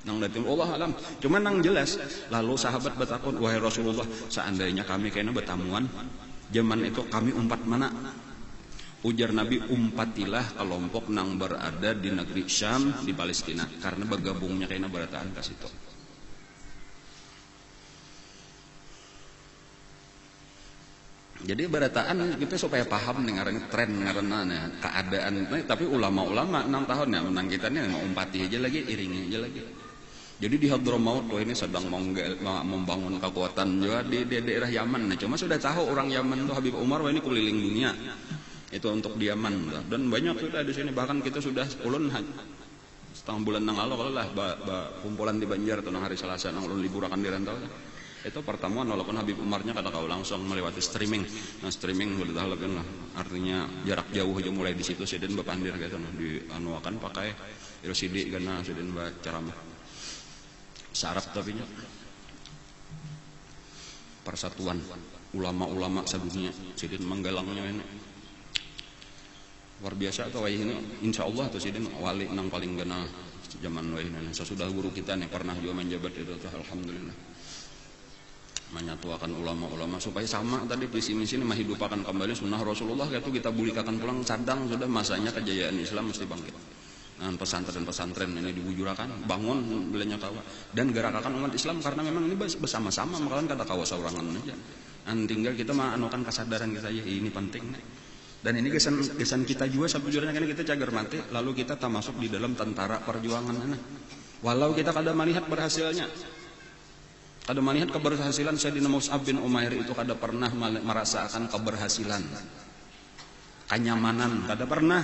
Nang datim Allah alam. Cuma nang jelas. Lalu sahabat bertakun, wahai Rasulullah, seandainya kami kayaknya bertamuan zaman itu kami umpat mana? Ujar Nabi umpatilah kelompok nang berada di negeri Syam di Palestina karena bergabungnya kayaknya berataan ke situ. Jadi berataan kita supaya paham nih ngarannya tren ngaranna keadaan tapi ulama-ulama 6 tahun ya menang kita nih mau umpati aja lagi iringi aja lagi. Jadi di Hadramaut ini sedang membangun kekuatan juga di daerah Yaman. Nah, cuma sudah tahu orang Yaman tuh Habib Umar ini keliling dunia. Itu untuk di Yaman dan banyak sudah di sini bahkan kita sudah ulun setengah bulan nang lalu kalau lah kumpulan di Banjar atau nang hari Selasa nang ulun libur akan dirantau. Itu pertemuan walaupun Habib Umarnya kata kau langsung melewati streaming. Nah streaming boleh tahu lah artinya jarak jauh aja mulai di situ sidin bepandir gitu nah di anuakan pakai LCD karena sidin ceramah sarap tapi nya persatuan ulama-ulama sedunia sidin menggalangnya ini luar biasa atau ini insyaallah tuh sidin wali nang paling gana zaman ini sesudah guru kita nih pernah juga menjabat itu tuh alhamdulillah menyatuakan ulama-ulama supaya sama tadi visi misi ini menghidupakan kembali sunnah Rasulullah itu kita bulikakan pulang cadang sudah masanya kejayaan Islam mesti bangkit pesantren-pesantren ini diwujurakan, bangun belanya kawa dan gerakan umat Islam karena memang ini bersama-sama makalan kata kawa saurangan aja. Tinggal kita mah anukan kesadaran kita ya ini penting. Dan ini kesan kita juga sabujurnya kan kita cagar mati lalu kita tak masuk di dalam tentara perjuangan mana. Walau kita kada melihat berhasilnya. Kada melihat keberhasilan Sayyidina Mus'ab bin Umair itu kada pernah merasakan keberhasilan. Kenyamanan kada pernah.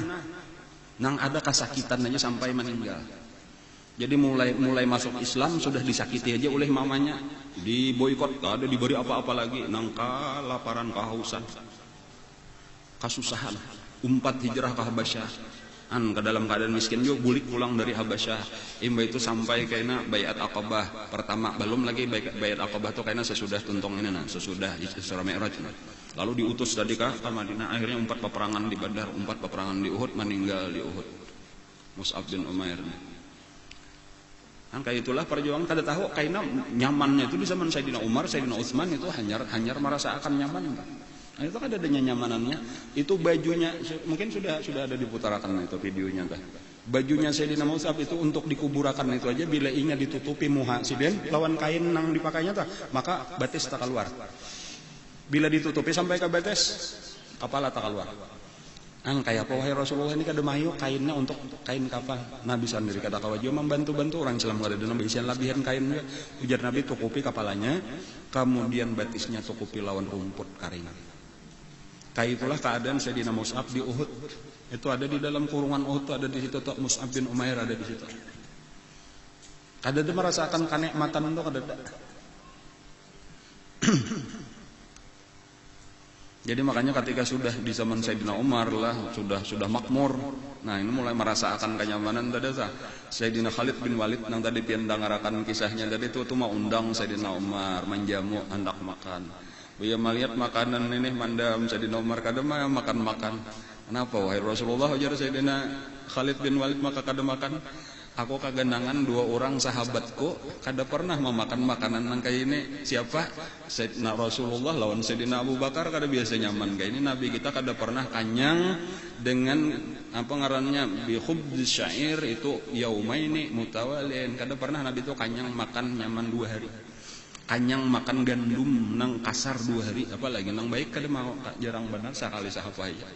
Nang ada kesakitan aja sampai meninggal. Jadi mulai masuk Islam sudah disakiti aja oleh mamanya, diboikot, ada diberi apa-apa lagi, nang kelaparan, kehausan, kasusahan, umpat hijrah ke Habasyah, ke dalam keadaan miskin juga bulik pulang dari Habasyah. Imba itu sampai kayaknya Baiat Aqabah pertama, belum lagi Baiat Aqabah tuh kayaknya sesudah tuntong ini sesudah Isra Mi'raj. Lalu diutus dari ke Madinah, akhirnya 4 peperangan di Badar, 4 peperangan di Uhud, meninggal di Uhud. Mus'ab bin Umair. Kan kayak itulah perjuangan kada tahu kayaknya nyamannya itu di zaman Sayyidina Umar, Sayyidina Utsman itu hanyar merasakan nyaman. Nah, itu kada adanya nyamanannya. Itu bajunya mungkin sudah ada diputarakan itu videonya tah. Bajunya Sayyidina Mus'ab itu untuk dikuburakan itu aja bila ingin ditutupi muha siden lawan kain nang dipakainya tah, maka batis tak keluar. Bila ditutupi sampai ke batas, kepala tak keluar. Kayak apa wahai Rasulullah ini kada mayu kainnya untuk kain kapal. Nabi sendiri kata kawajo membantu orang Islam kada ada Nabi sian labihan kainnya. Ujar Nabi tukupi kepalanya, kemudian batisnya tukupi lawan rumput kering. Kayak itulah keadaan Sayyidina Mus'ab di Uhud. Itu ada di dalam kurungan Uhud, ada di situ tuh Mus'ab bin Umair ada di situ. Kada ada merasakan kenikmatan itu kada ada. Jadi makanya ketika sudah di zaman Sayyidina Umar lah sudah makmur. Nah, ini mulai merasakan kenyamanan tadi sah. Sayyidina Khalid bin Walid nang tadi pian dangarakan kisahnya tadi itu mau undang Sayyidina Umar menjamu hendak makan. Dia melihat makanan ini mandam Sayyidina Umar kada makan. Kenapa wahai Rasulullah ujar Sayyidina Khalid bin Walid maka kada makan? Aku kagenangan 2 orang sahabatku kada pernah memakan makanan nang kayak ini. Siapa? Sayyidina Rasulullah lawan Sayyidina Abu Bakar kada biasa nyaman kayak ini. Nabi kita kada pernah kanyang dengan apa ngarannya bi khubz syair itu yaumaini mutawalin. Kada pernah Nabi itu kanyang makan nyaman 2 hari. Kanyang makan gandum nang kasar 2 hari, apalagi nang baik kada mau, jarang benar sekali sahapa aja.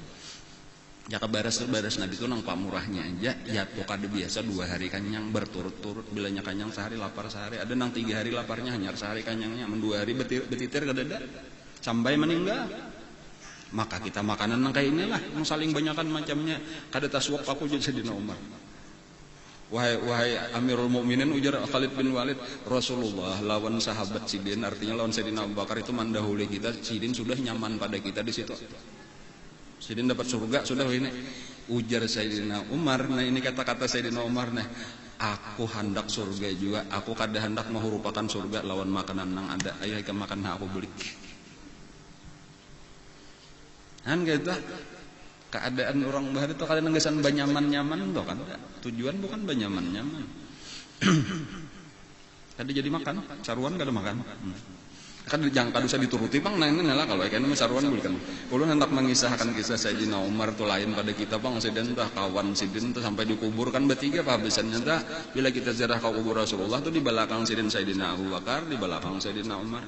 Ya kebaras Nabi itu nang pamurahnya aja ya tuh kada biasa 2 hari kanyang berturut-turut, bilanya kanyang sehari lapar sehari, ada nang 3 hari laparnya hanyar sehari kanyangnya, 2 hari betitir kada ada sampai meninggal. Maka kita makanan nang kayak inilah yang saling banyakan macamnya, kada taswak aku jadi Sayyidina Umar. Wahai Amirul Mukminin ujar Khalid bin Walid, Rasulullah lawan sahabat Sidin, artinya lawan Sayyidina Abu Bakar itu mendahului kita, Sidin sudah nyaman pada kita di situ. Sidin dapat surga sudah ini. Ujar Sayyidina Umar, nah ini kata-kata Sayyidina Umar nah, aku hendak surga juga, aku kada hendak menghurupakan surga lawan makanan nang ada. Ayo kita makan aku beli. Kan gitu. Keadaan orang bahar itu kalian ngesan banyaman-nyaman tuh kan. Tujuan bukan banyaman-nyaman. Kada jadi makan, saruan kada makan. Kan jangan kada usah dituruti bang, nah ini lah kalau ikan saruan bukan. Ulun hendak mengisahkan kisah Sayyidina Umar tuh lain pada kita bang, Sidin tah kawan Sidin tuh sampai dikubur kan bertiga habisannya tah. Bila kita ziarah ke kubur Rasulullah tuh di belakang Sidin Sayyidina Abu Bakar, di belakang Sayyidina Umar.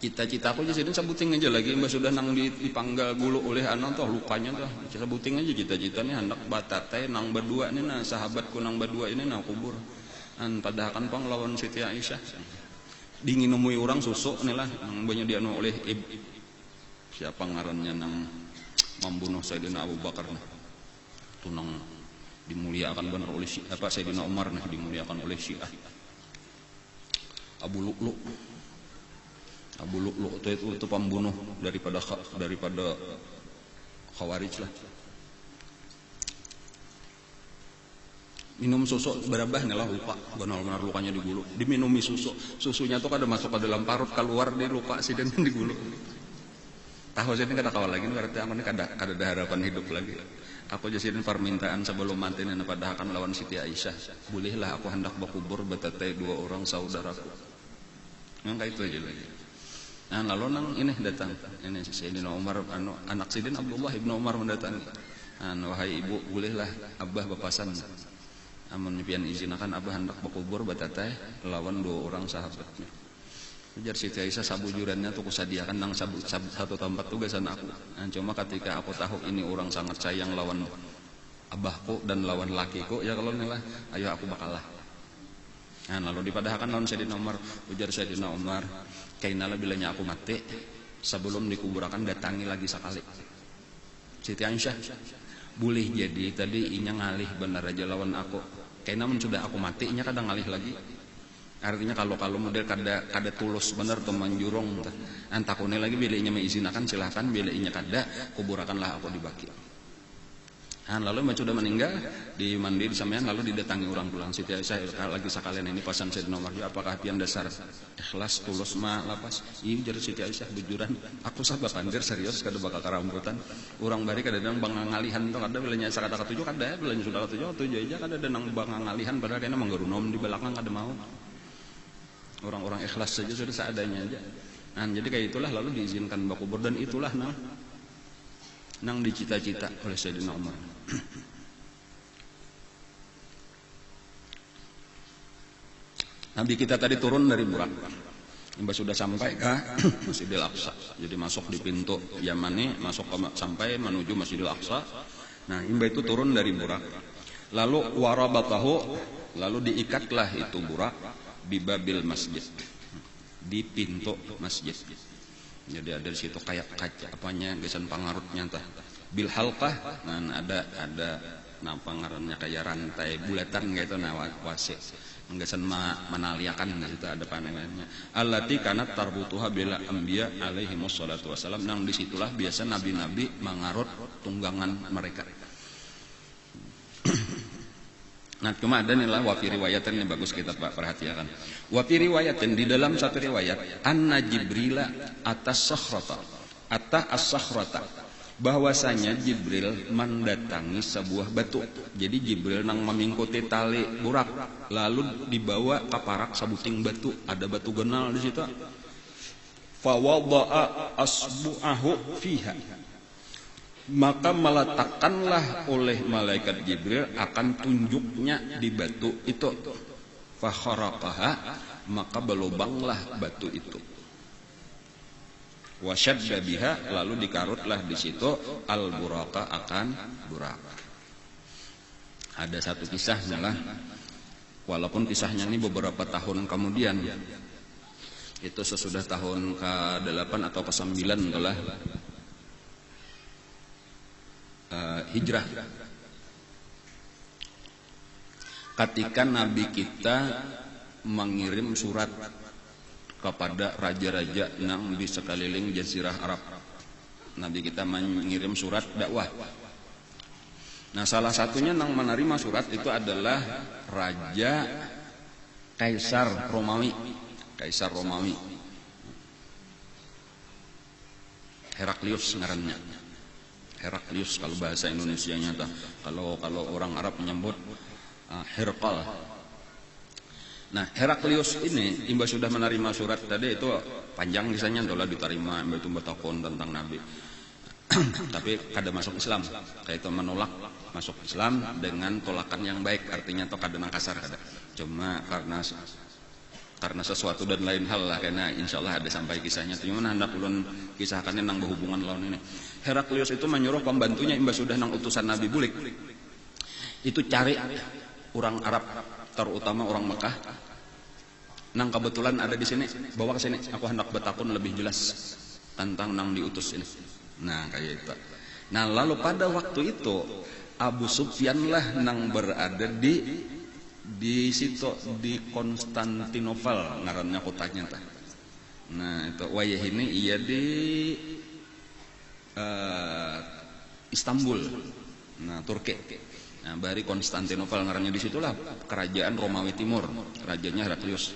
Cita-cita aku jadi sebuting aja lagi mbak sudah nang dipanggal gulu oleh anak tuh lukanya tuh sebuting aja cita-cita nih hendak batate nang berdua nih nah sahabatku nang berdua ini nah kubur padahal kan pang lawan Siti Aisyah dingin nemui orang susu nih lah nang banyak dianu oleh siapa ngarannya nang membunuh Sayyidina Abu Bakar nah tuh nang dimuliakan benar oleh Sayyidina Umar nah dimuliakan oleh Syiah Abu Lu'lu' itu pembunuh daripada Khawarij lah. Minum susu berabah nih lah lupa, benar-benar lukanya digulu. Diminumi susunya tuh kada masuk ke dalam parut, keluar dia luka Sidin digulu. Tahu Sidin kada kawal lagi, berarti aku ini kada ada harapan hidup lagi. Aku jadi permintaan sebelum mati nih padahal kan lawan Siti Aisyah. Bolehlah aku hendak berkubur betate 2 orang saudaraku. Nggak itu aja lagi. Nah lalu nang ini datang ini Sayyidina Umar anak Sidin Abdullah ibnu Umar mendatangi Wahai ibu, bolehlah abah bapasan amun pian izinakan abah hendak bakubur batateh lawan 2 orang sahabatnya. Ujar Siti Aisyah, sabujurannya tuh kusadiakan nang satu tempat tugasan aku. Cuma ketika aku tahu ini orang sangat sayang lawan abahku dan lawan lakiku, ya kalau inilah ayo aku bakalah. Lalu dipadahkan lawan Sayyidina Umar. Ujar Sayyidina Umar, kainala bilanya aku mati sebelum dikuburakan datangi lagi sekali. Siti Aisyah, boleh jadi tadi inya ngalih benar aja lawan aku. Kaina mun sudah aku mati inya kadang ngalih lagi. Artinya kalau model kada tulus bener tuh manjurong. Antakune lagi bila inya mengizinakan silahkan, bila inya kada kuburakanlah aku dibaki. Lalu Mbak sudah meninggal, dimandi disampaikan, lalu didatangi orang pulang. Siti Aisyah lagi sekalian ini pasan Sayyidina Umar, apakah pian dasar ikhlas tulus mah lapas? Iya jadi Siti Aisyah bujuran, aku sabar pandir serius kada bakal karambutan. Orang bari kada dang bang ngalihan tuh kada bilanya sakata katujuh kada, bilanya sudah katujuh aja kada ada nang bang ngalihan padahal kena manggarunom di belakang kada mau. Orang-orang ikhlas saja sudah seadanya aja. Jadi kayak itulah lalu diizinkan bakubur dan itulah nang dicita-cita oleh Sayyidina Umar. Nabi kita tadi turun dari Burak. Mbak sudah sampai ke Masjidil Aqsa. Jadi masuk di pintu Yamani, sampai menuju Masjidil Aqsa. Nah, Mbak itu turun dari Burak. Lalu warabatahu, lalu diikatlah itu Burak di babil masjid. Di pintu masjid. Jadi ada di situ kayak kaca apanya gesan pangarutnya tah. Bil halqah, ada pangarannya kayak rantai bulatan gitu wasi. Gesan menaliakan gitu ada panengannya. Allati kanat tarbutuha bil anbiya alaihi wassalatu wassalam. Nang disitulah biasa nabi-nabi mangarut tunggangan mereka. Nah cuma ada nilai wafi riwayatan ini bagus kita perhatikan. Wafi riwayatan di dalam satu riwayat anna Jibrila atas sakhrata as-sakhrata, bahwasanya Jibril mendatangi sebuah batu. Jadi Jibril nang memingkuti tali Burak lalu dibawa ke parak sabuting batu, ada batu genal di situ. Fa wada'a asbu'ahu fiha, maka meletakkanlah oleh malaikat Jibril akan tunjuknya di batu itu. Fakharaqaha, maka berlubanglah batu itu. Wasyadda biha, lalu dikarutlah di situ al-buraka akan Burak. Ada satu kisahnya lah, walaupun kisahnya ini beberapa tahun kemudian, itu sesudah tahun ke-8 atau ke-9 telah hijrah. Ketika Nabi kita mengirim surat kepada raja-raja nang di sekeliling jazirah Arab, Nabi kita mengirim surat dakwah. Nah salah satunya nang menerima surat itu adalah Raja Kaisar Romawi. Heraklius ngarannya. Heraklius kalau bahasa Indonesianya tah. Kalau orang Arab menyebut Herkal. Nah Heraklius ini imba sudah menerima surat tadi, itu panjang kisahnya telah diterima, imba itu bertakon tentang Nabi. Tapi kada masuk Islam, kayak itu menolak masuk Islam dengan tolakan yang baik, artinya to kada nang kasar kada. Cuma karena sesuatu dan lain hal lah, karena insyaallah ada sampai kisahnya. Cuma hendak ulun kisahkannya nang berhubungan lawan ini. Heraklius itu menyuruh pembantunya imba sudah nang utusan Nabi bulik. Itu cari orang Arab, terutama orang Mekah, nang kebetulan ada di sini, bawa ke sini. Aku hendak bertakun lebih jelas tentang nang diutus ini. Nah kayak itu. Nah lalu pada waktu itu Abu Sufyan lah nang berada di situ, di Konstantinopel ngarannya kotanya tah. Nah itu wayah ini ia di Istanbul, nah Turki. Nah bari Konstantinopel ngarannya, disitulah kerajaan Romawi Timur, rajanya Heraklius.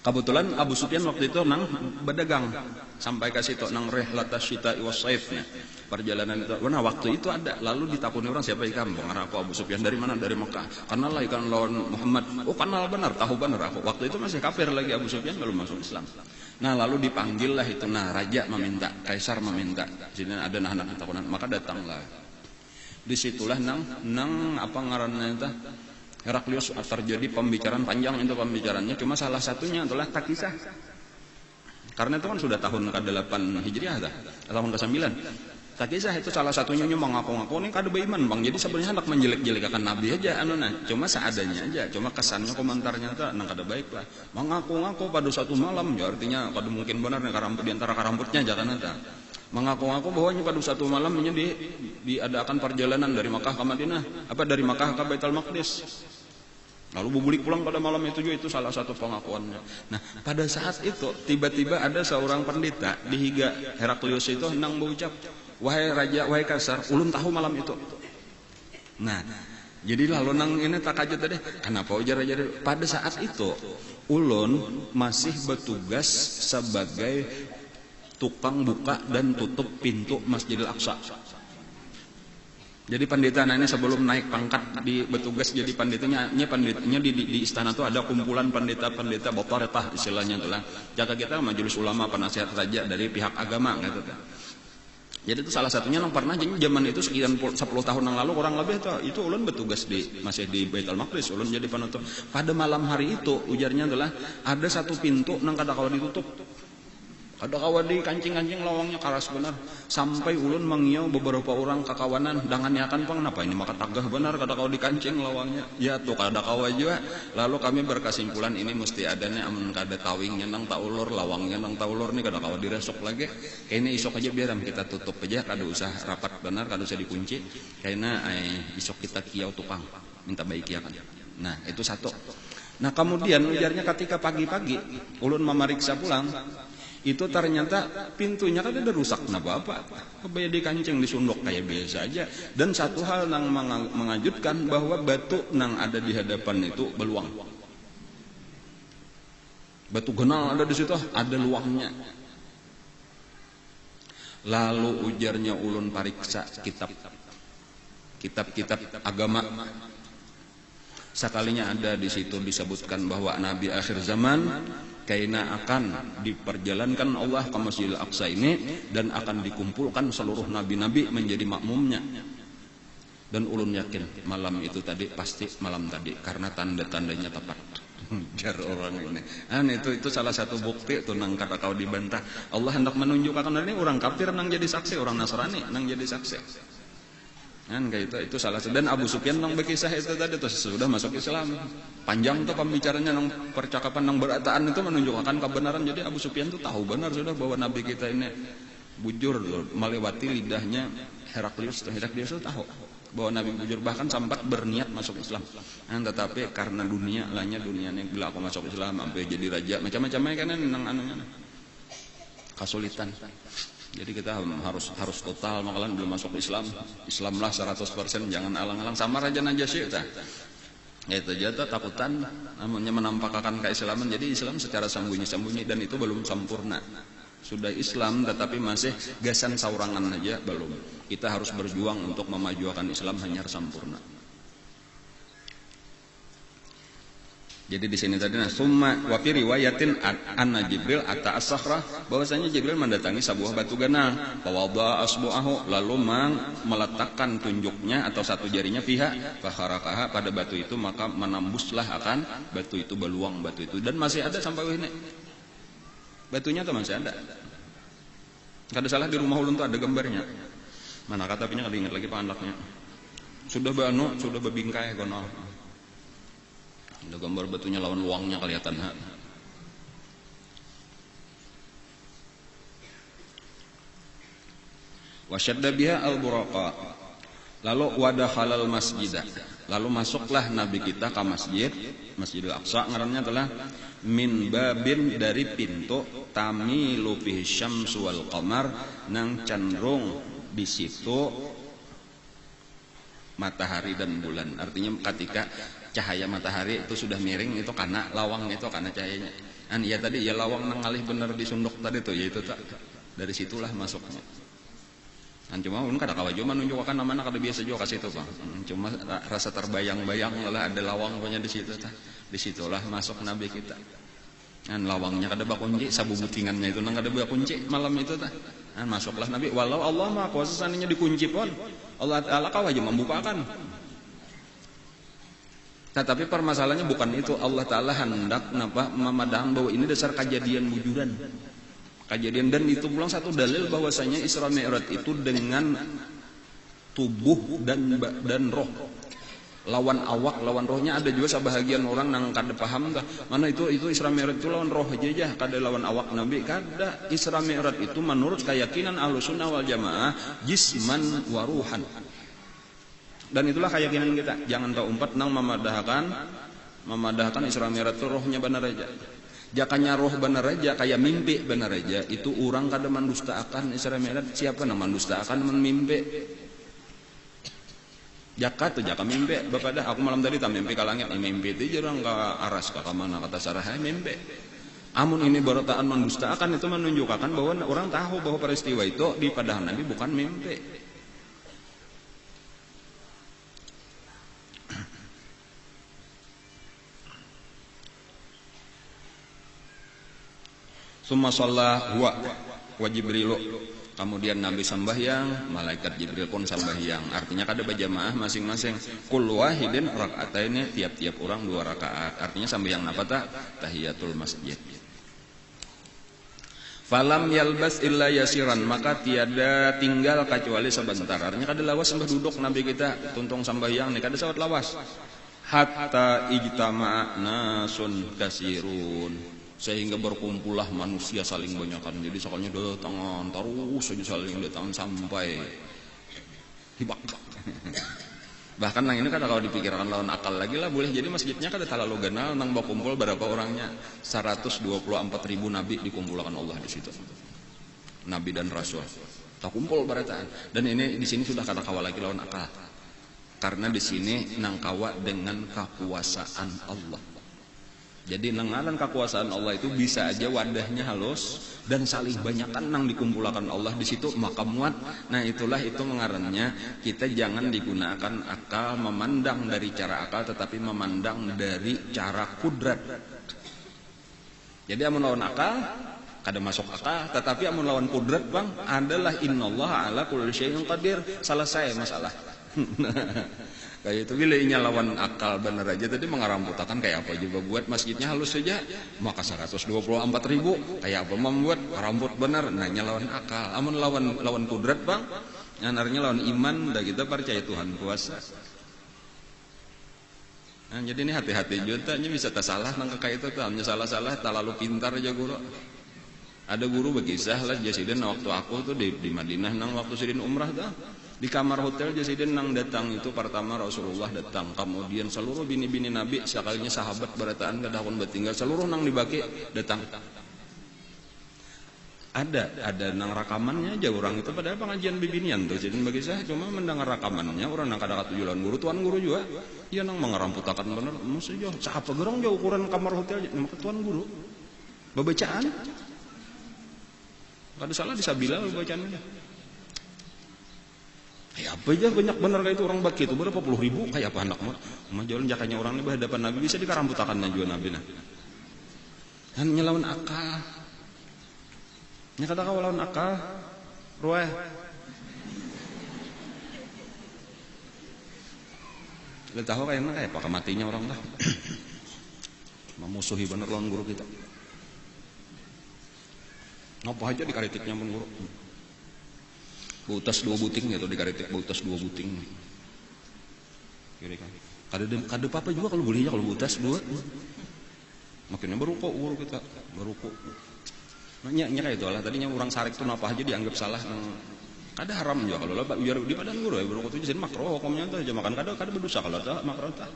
Kebetulan Abu Sufyan waktu itu nang berdagang sampai ke situ nang rihlatas syita'i was-saifnya, perjalanan itu. Nah waktu itu ada, lalu ditakuni orang, siapa ikam? Ngarang aku Abu Sufyan, dari mana? Dari Mekah. Kenal lah ikan lawan Muhammad. Oh kenal benar, tahu benar aku. Waktu itu masih kafir lagi Abu Sufyan, belum masuk Islam. Nah lalu dipanggil lah itu, nah raja meminta, kaisar meminta, sini ada anak takunan, maka datanglah. Disitulah nang apa ngaranna itu Heraklius terjadi pembicaraan panjang itu pembicaranya, cuma salah satunya adalah Takisah. Karena itu kan sudah tahun ke-8 Hijriah tahun ke-9. Takisah itu salah satunya mengaku-ngaku ini kada beriman bang. Jadi sebenarnya hendak menjelek-jelekakan Nabi aja cuma seadanya aja, cuma kesannya komentarnya itu nang kada baik lah. Mengaku-ngaku pada satu malam, ya artinya kada mungkin benar nih di antara karambutnya jangan ada. Mengaku-ngaku bahwa pada satu malam ini diadakan perjalanan dari Makkah ke Madinah, dari Makkah ke Baitul Maqdis. Lalu bubulik pulang pada malam itu juga, itu salah satu pengakuannya. Nah, pada saat itu tiba-tiba ada seorang pendeta di higa Heraklius itu hendak berucap, "Wahai raja, wahai kaisar, ulun tahu malam itu." Nah, jadi lalu nang ini tak kaget tadi, kenapa ujar raja? Pada saat itu ulun masih bertugas sebagai tukang buka dan tutup pintu Masjidil Aqsa. Jadi pendeta ini sebelum naik pangkat bertugas jadi pendetanya di istana tuh ada kumpulan pendeta-pendeta botaretah istilahnya itulah. Jaga kita majelis ulama penasihat raja dari pihak agama gitu. Jadi itu salah satunya yang pernah jadi zaman itu sekian 10 tahun yang lalu kurang lebih itu ulun bertugas masih di Baitul Maqdis, ulun jadi penutup. Pada malam hari itu ujarnya adalah ada satu pintu nang kada kawa ditutup. Kada kawa di kancing-kancing lawangnya karas benar. Sampai ulun mengiau beberapa orang kakawanan dangannya akan pang napa ini maka tagah benar kada kawa di kancing lawangnya. Ya tuh kada kawa juga. Lalu kami berkesimpulan ini mesti adanya amun kada tawingnya nang taulur lawangnya nang taulur nih kada kawa diresok lagi. Kayaknya isok aja biar kita tutup aja, kada usah rapat benar, kada usah dikunci. Kayaknya isok kita kiau tukang minta baik ya kan. Nah, itu satu. Nah, kemudian ujarnya ketika pagi-pagi ulun memeriksa pulang itu ternyata pintunya kan ada rusak apa kebaya di kancing disunduk kayak biasa aja. Dan satu hal yang mengejutkan bahwa batu nang ada di hadapan itu beluang, batu genal ada di situ, ada luangnya. Lalu ujarnya ulun pariksa kitab-kitab agama. Sekalinya ada di situ disebutkan bahwa Nabi akhir zaman kaina akan diperjalankan Allah ke Masjidil Aqsa ini dan akan dikumpulkan seluruh nabi-nabi menjadi makmumnya. Dan ulun yakin malam itu tadi pasti malam tadi karena tanda-tandanya tepat. Jar orang ini. Itu salah satu bukti tuh nang kata kau dibantah. Allah hendak menunjukkan ini orang kafir nang jadi saksi, orang Nasrani nang jadi saksi. Kan kayak itu salah satu. Dan Abu Sufyan nang berkisah itu tadi tuh sudah masuk Islam. Panjang tuh pembicaranya nang percakapan nang berataan itu menunjukkan kebenaran. Jadi Abu Sufyan tuh tahu benar sudah bahwa Nabi kita ini bujur melewati lidahnya Heraklius. Heraklius itu tahu bahwa Nabi bujur, bahkan sempat berniat masuk Islam. Tetapi karena dunia yang bila aku masuk Islam sampai jadi raja macam-macamnya kan nang anunya kesulitan. Jadi kita harus total makalan belum masuk Islam. Islamlah 100%, jangan alang-alang sama Raja Najasyi ta. Itu aja takutan namanya menampakkan keislaman. Jadi Islam secara sembunyi-sembunyi dan itu belum sempurna. Sudah Islam tetapi masih gasan saurangan aja belum. Kita harus berjuang untuk memajukan Islam hanya sempurna. Jadi di sini tadi summa wa fi riwayatin anna Jibril ata as-sakhrah, bahwasanya Jibril mendatangi sebuah batu ganal, fawadha asbu'ahu, lalu meletakkan tunjuknya atau satu jarinya fiha fakharaqaha pada batu itu, maka menembuslah akan batu itu beluang batu itu, dan masih ada sampai ini. Batunya tuh masih ada. Kada salah di rumah ulun tuh ada gambarnya. Mana kata pinya kada ingat lagi pandaknya. Sudah berbingkai kono. Ada gambar batunya lawan luangnya kelihatan. Wasyadda biha al-buraqa. Lalu wadakhalal masjidah. Lalu masuklah Nabi kita ke Masjidil Aqsa, ngarannya adalah min babin, dari pintu, tamilu fihi syamsu wal qamar, nang cenderung di situ matahari dan bulan. Artinya ketika cahaya matahari itu sudah miring, itu karena lawangnya, itu karena cahayanya. Ya tadi ya lawang nang ngalih bener di sunduk tadi tuh, yaitu tak dari situlah masuknya. Cuma ulun kada kawa juga menunjukkan namanya, kada biasa juga kasih itu Bang. Cuma rasa terbayang-bayang lah ada lawang punya di situ tah. Di situlah masuk Nabi kita. Kan lawangnya kada bakunci, sabubutingannya itu nang kada bakunci malam itu tah. Kan masuklah Nabi, walau Allah Maha Kuasa seandainya dikunci pun Allah Ta'ala kau aja membukakan. Nah, tapi permasalahannya bukan itu. Allah Ta'ala hendak napa memadang bahwa ini dasar kejadian wujudan. Kejadian, dan itu pulang satu dalil bahwasanya Isra Mi'raj itu dengan tubuh dan roh. Lawan awak, lawan rohnya. Ada juga sebahagian orang nang kada paham dah. Mana itu Isra Mi'raj itu lawan roh aja kada lawan awak Nabi. Kada. Isra Mi'raj itu menurut keyakinan Ahlussunnah wal Jamaah jisman wa ruhan. Dan itulah keyakinan kita. Jangan tahu umpat nang memadahkan Isra Mi'raj itu rohnya benar aja. Jakanya roh benar aja, kayak mimpi benar aja. Itu orang kada mendustakan Isra Mi'raj. Siapa nang mendustakan mimpi? Jaka mimpi. Bapak dah aku malam tadi tak mimpi ka langit. Mimpi itu jarang ka aras ka mana kata sarah mimpi. Amun ini borotaan mendustakan itu menunjukkan bahwa orang tahu bahwa peristiwa itu di padang Nabi bukan mimpi. Summa shalla huwa wa Jibrilu. Kemudian Nabi sembahyang, malaikat Jibril pun sembahyang. Artinya kada berjamaah masing-masing. Kullu wahidin raka'ataini, tiap-tiap orang 2 rakaat. Artinya sembahyang apa tah? Tahiyatul masjid. Falam yalbas illa yasiran, maka tiada tinggal kecuali sebentar. Artinya kada lawas sembah duduk Nabi kita tuntung sembahyang nih kada sawat lawas. Hatta ijtama'a nasun kasirun, sehingga berkumpullah manusia saling banyakan. Jadi soalnya datangan terus saja saling datangan sampai hibak. Bahkan nang ini kada kalau dipikirkan lawan akal lagi lah boleh jadi masjidnya kada terlalu ganal nang berkumpul berapa orangnya. 124.000 nabi dikumpulkan Allah di situ. Nabi dan rasul tak kumpul barataan. Dan ini di sini sudah kada kawa lagi lawan akal. Karena di sini nang kawa dengan kekuasaan Allah. Jadi nengalan kekuasaan Allah itu bisa aja wadahnya halus dan saling banyakkan nang dikumpulkan Allah di situ maka muat. Nah itulah itu mengarannya kita jangan digunakan akal memandang dari cara akal tetapi memandang dari cara kudrat. Jadi amun lawan akal kada masuk akal, tetapi amun lawan kudrat bang adalah innallaha ala kulli syai'in qadir. Selesai masalah. Kayak itu bilainya lawan akal bener aja tadi mengaramputakan kayak apa juga buat masjidnya halus saja maka 124.000 kayak apa membuat rambut bener nanya lawan akal. Amun lawan kudrat bang artinya lawan iman dah kita percaya Tuhan kuasa. Nah, jadi ini hati-hati juga bisa tersalah nang kayak itu tuh hanya salah-salah terlalu pintar aja guru. Ada guru berkisah lah Jasidin waktu aku tuh di Madinah nang waktu sidin umrah tuh. Di kamar hotel Jasidin nang datang itu pertama Rasulullah datang, kemudian seluruh bini-bini Nabi sekalinya sahabat berataan kadahun bertinggal seluruh nang dibagi datang. Ada nang rakamannya aja orang itu padahal pengajian bibinian tuh. Jadi bagi saya cuma mendengar rakamannya orang nang kada katujulan guru tuan guru juga. Iya nang mengaramputakan bener maksudnya siapa gerong jauh ukuran kamar hotel maka tuan guru. Bacaan. Kada salah disabila bacaannya. Kayak apa aja banyak bener kayak itu orang baki itu berapa puluh ribu kayak apa anak mah jalan jakanya orang ini berhadapan Nabi bisa dikaramputakannya juga Nabi nah. Dan nyelawan akal. Nya kata kau lawan akal. Rueh. Lu tahu kayak apa matinya orang dah. Memusuhi bener lawan guru kita. Ngapa aja dikaritiknya pun guru. Bautas 2 buting gitu dikaritik bautas 2 buting. Kira kan. Kada apa juga kalau boleh ya kalau bautas 2. Makinnya berukuk guru kita, berukuk. Nya kayak itu lah tadinya orang sarik tuh apa aja dianggap salah kada haram juga kalau lah biar di badan guru ya berukuk itu jadi makruh hukumnya tuh aja makan kada berdosa kalau tak makruh tak.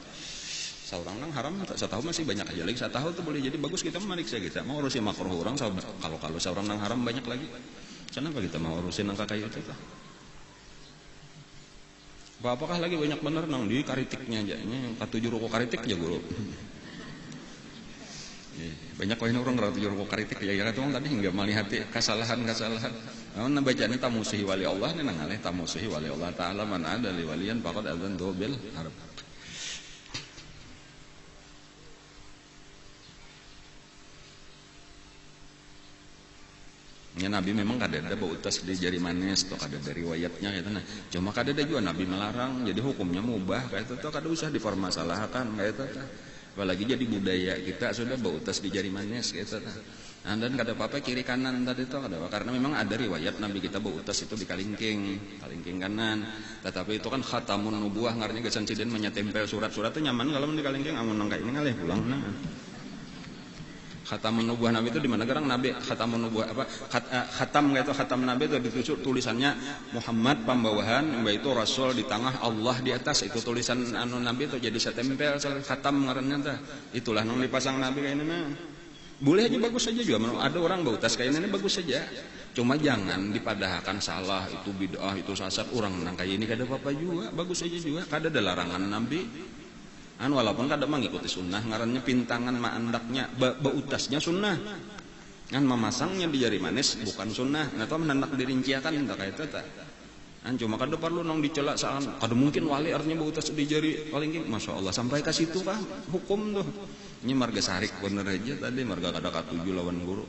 Seorang nang haram saya tahu masih banyak aja lagi saya tahu tuh boleh jadi bagus kita meriksa kita mau urusin makruh orang kalau seorang nang haram banyak lagi. Kenapa kita mau urusin angka kayak itu? Apakah lagi banyak bener nang di karitiknya aja, yang 7 rokok karitik aja guru. Banyak kau ini orang 7 rokok karitik ya itu tadi hingga melihat kesalahan. Nah bacanya tamusuhi wali Allah nih nang alih tamusuhi wali Allah Taala mana ada liwalian faqad adzan bil harb. Ya Nabi memang kadada bau utas di jari manis atau kadada riwayatnya gitu nah. Cuma kadada juga Nabi melarang, jadi hukumnya mubah kayak itu tuh kada usah dipermasalahkan kayak itu tuh. Apalagi jadi budaya kita sudah bau utas di jari manis kayak itu tuh. Nah, dan kada apa-apa kiri kanan tadi itu kada apa, karena memang ada riwayat Nabi kita bau utas itu di kalingking kanan. Tetapi itu kan khatamun nubuah ngarnya geus ciden menyatempel surat-surat itu nyaman kalau di kalingking amun nang kayak ini ngalih pulang nah. Khatamun nubuah Nabi itu di mana gerang Nabi khatamun nubuah apa khatam gitu khatam Nabi itu ditusuk tulisannya Muhammad pembawahan mbak itu Rasul di tengah Allah di atas itu tulisan anu Nabi itu jadi setempel khatam ngarannya tah itulah nang dipasang Nabi kayak ini mah boleh aja bagus saja juga ada orang bau tas kayak ini bagus saja cuma jangan dipadahkan salah itu bid'ah itu sesat orang nang kayak ini kada apa-apa juga bagus saja juga kada ada larangan Nabi walaupun kadang mengikuti sunnah ngarannya pintangan maandaknya bautasnya sunnah kan memasangnya di jari manis bukan sunnah atau menandak dirinciakan entah kayak itu tak cuma kada perlu nong dicelak salah kada mungkin wali artinya bautas di jari kalingking masya Allah sampai ke situ kah hukum tuh ini marga sarik bener aja tadi marga kada katuju lawan guru.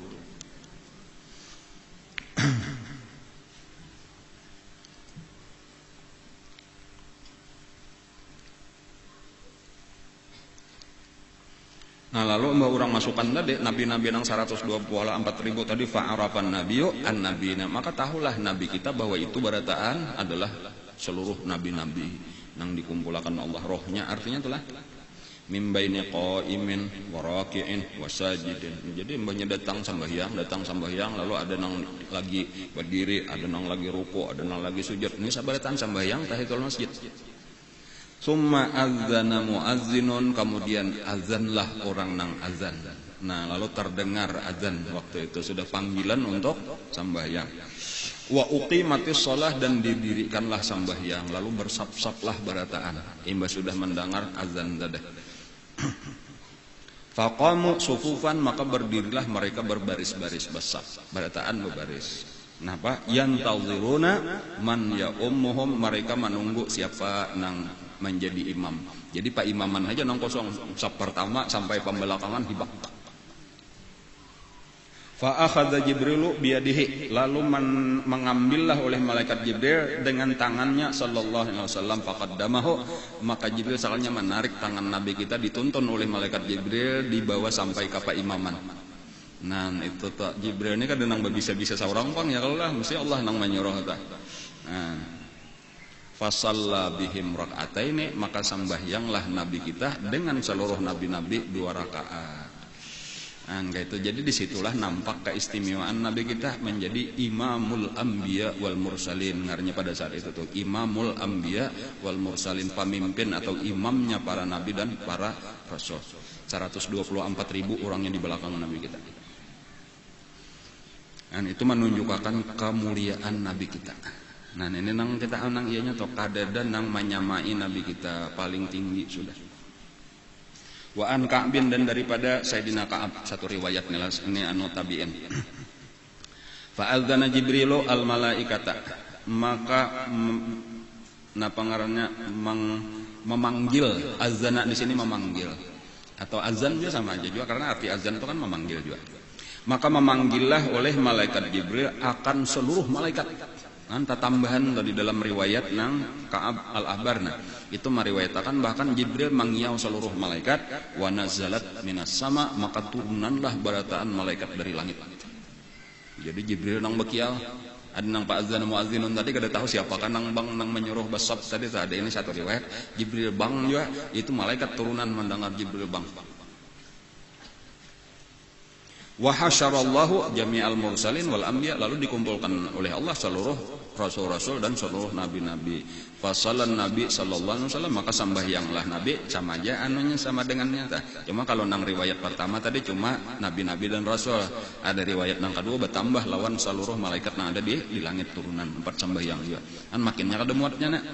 Nah lalu mbak orang masukkan tadi nabi-nabi yang 124.000 tadi fa'arafan nabiyyu an-nabiyina maka tahulah nabi kita bahwa itu barataan adalah seluruh nabi-nabi yang dikumpulkan Allah rohnya artinya itulah mim baini qaimin wa raki'in wa sajidin jadi mbaknya datang sambahyang lalu ada nang lagi berdiri ada nang lagi ruku ada nang lagi sujud ini sabarataan sambahyang tahiyatul masjid. Summa adzana muazzinun kemudian azanlah orang nang azan. Nah, lalu terdengar azan waktu itu sudah panggilan untuk sambahyang. Wa uqimatis shalah dan didirikanlah sambahyang lalu bersap-saplah barataan. Imba sudah mendengar azan tadi. Faqamu sufufan maka berdirilah mereka berbaris-baris besar. Barataan berbaris. Napa? Yantaziruna man ya ummuhum mereka menunggu siapa nang menjadi imam. Jadi pak imaman aja nang kosong sap pertama sampai pembelakangan hibak. Fa akhadha Jibrilu biyadihi lalu mengambillah oleh malaikat Jibril dengan tangannya sallallahu alaihi wasallam faqaddamahu maka Jibril salahnya menarik tangan Nabi kita dituntun oleh malaikat Jibril dibawa sampai ke pak imaman. Nah itu tak Jibril ini kan nang bisa-bisa seorang pang ya kalau lah mesti Allah nang menyuruh ta. Nah fasalla bihim raka'ataini maka sambahyanglah nabi kita dengan seluruh nabi-nabi 2 rakaat. Nah, itu jadi disitulah nampak keistimewaan nabi kita menjadi imamul anbiya wal mursalin. Ngarnya pada saat itu tuh imamul anbiya wal mursalin pemimpin atau imamnya para nabi dan para rasul. 124.000 orang yang di belakang nabi kita. Dan itu menunjukkan kemuliaan nabi kita. Nah ini nang kita nang ianya toh kadada nang menyamai nabi kita paling tinggi sudah. Wa an Ka'bin dan daripada Sayyidina Ka'ab satu riwayat ini anu tabi'in. Fa adzana Jibrilu al malaikata maka napa ngarannya memanggil azana di sini memanggil atau azan juga sama aja juga karena arti azan itu kan memanggil juga. Maka memanggillah oleh malaikat Jibril akan seluruh malaikat. Anta tambahan tadi dalam riwayat nang Ka'ab al-Ahbarna itu meriwayatkan bahkan Jibril mangiau seluruh malaikat wa nazalat minas sama maka turunanlah barataan malaikat dari langit. Jadi Jibril nang bekial ada nang Pak Azan muazzinun tadi kada tahu siapa kan nang bang nang menyuruh basab tadi ada ini satu riwayat Jibril bang juga itu malaikat turunan mendengar Jibril bang. Wa hasyarallahu jami'al mursalin wal anbiya lalu dikumpulkan oleh Allah seluruh rasul-rasul dan seluruh nabi-nabi. Fasalan Nabi sallallahu alaihi wasallam maka sambahyanglah Nabi sama aja anunya sama dengannya tah. Cuma kalau nang riwayat pertama tadi cuma nabi-nabi dan rasul. Ada riwayat nang kedua bertambah lawan seluruh malaikat nang ada di langit turunan 4 sambahyang juga. Kan makinnya kada muatnya nak.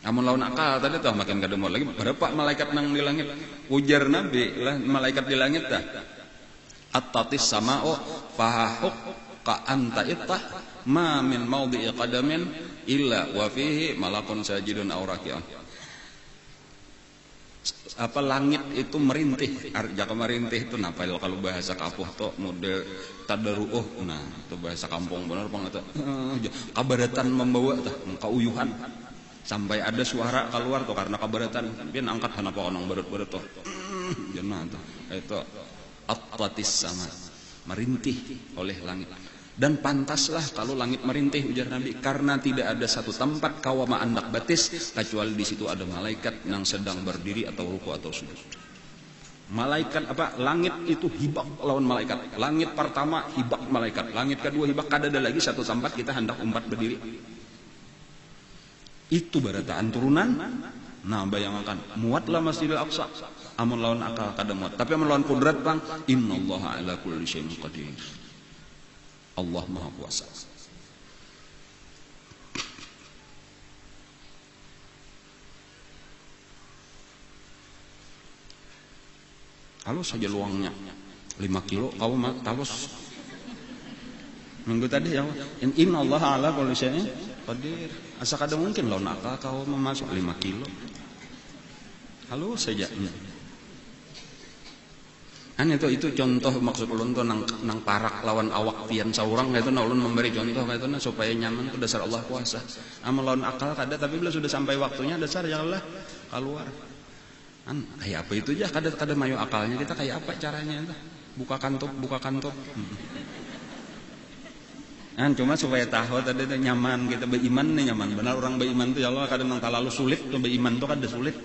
Amun lawan akal tadi tah makin kada muat lagi berapa malaikat nang di langit. Ujar Nabi lah malaikat di langit tah. At-tatis sama'u fahahuk ka anta ittah ma min mawdi'i qadamin illa wa fihi malakun sajidun aw raki'un. apa langit itu merintih. Jaka merintih itu napal kalau bahasa kapuh to model tadaruuh. Nah, itu bahasa kampung bener banget. Kabaratan membawa tah kauyuhan. Sampai ada suara keluar tuh karena kabaratan. Pian angkat hanapa onong berat-berat tuh. Jangan tuh. Itu atlatis sama merintih oleh langit. Dan pantaslah kalau langit merintih, ujar Nabi, karena tidak ada satu tempat kawama andak batis kecuali di situ ada malaikat yang sedang berdiri atau ruku atau sujud. Malaikat apa? Langit itu hibak lawan malaikat. Langit pertama hibak malaikat, langit kedua hibak, kada ada lagi satu tempat kita hendak umpat berdiri. Itu barataan turunan. Nah, bayangkan muatlah Masjidil Aqsa. Amun lawan akal kada muat. Tapi amun lawan kudrat bang, innallaha ala kulli syai'in qadir. Allah Maha Kuasa. Halus saja luangnya 5 kilo, kau mah talus. Minggu tadi ya, innallaha ala kulli syai'in qadir. Asa kada mungkin lawan akal kau memasuk 5 kilo. Halus saja. Itu contoh maksud ulun tuh nang parak lawan awak pian saurang itu ulun memberi contoh itu supaya nyaman itu dasar Allah kuasa. Amal lawan akal kada, tapi bila sudah sampai waktunya dasar ya Allah keluar. Kayak apa itu aja kada mayu akalnya kita kayak apa caranya itu? Buka kantop. Cuma supaya tahu tadi itu nyaman kita beriman nih nyaman. Benar orang beriman tuh ya Allah kada nang terlalu sulit tuh beriman tuh kada sulit.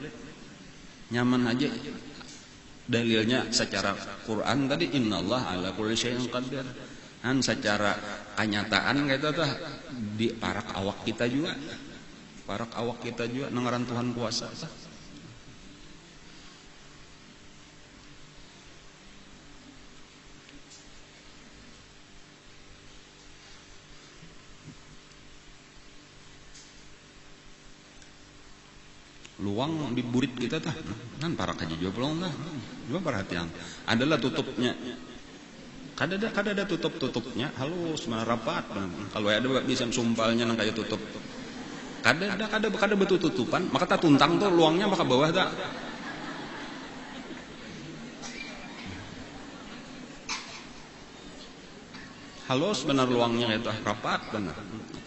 Nyaman aja. Dalilnya secara Quran tadi innallaha ala kulli syai'in qadir. Secara kenyataan gitu tuh di parak awak kita juga. Parak awak kita juga nengaran Tuhan kuasa. Luang di burit kita tah nan parak aja juga belum tah juga perhatian adalah tutupnya kada ada tutupnya halus mana rapat kalau ada bisa sumpalnya nang kayak tutup kada betul tutupan maka tak tuntang tuh luangnya maka bawah tak halus benar luangnya itu rapat benar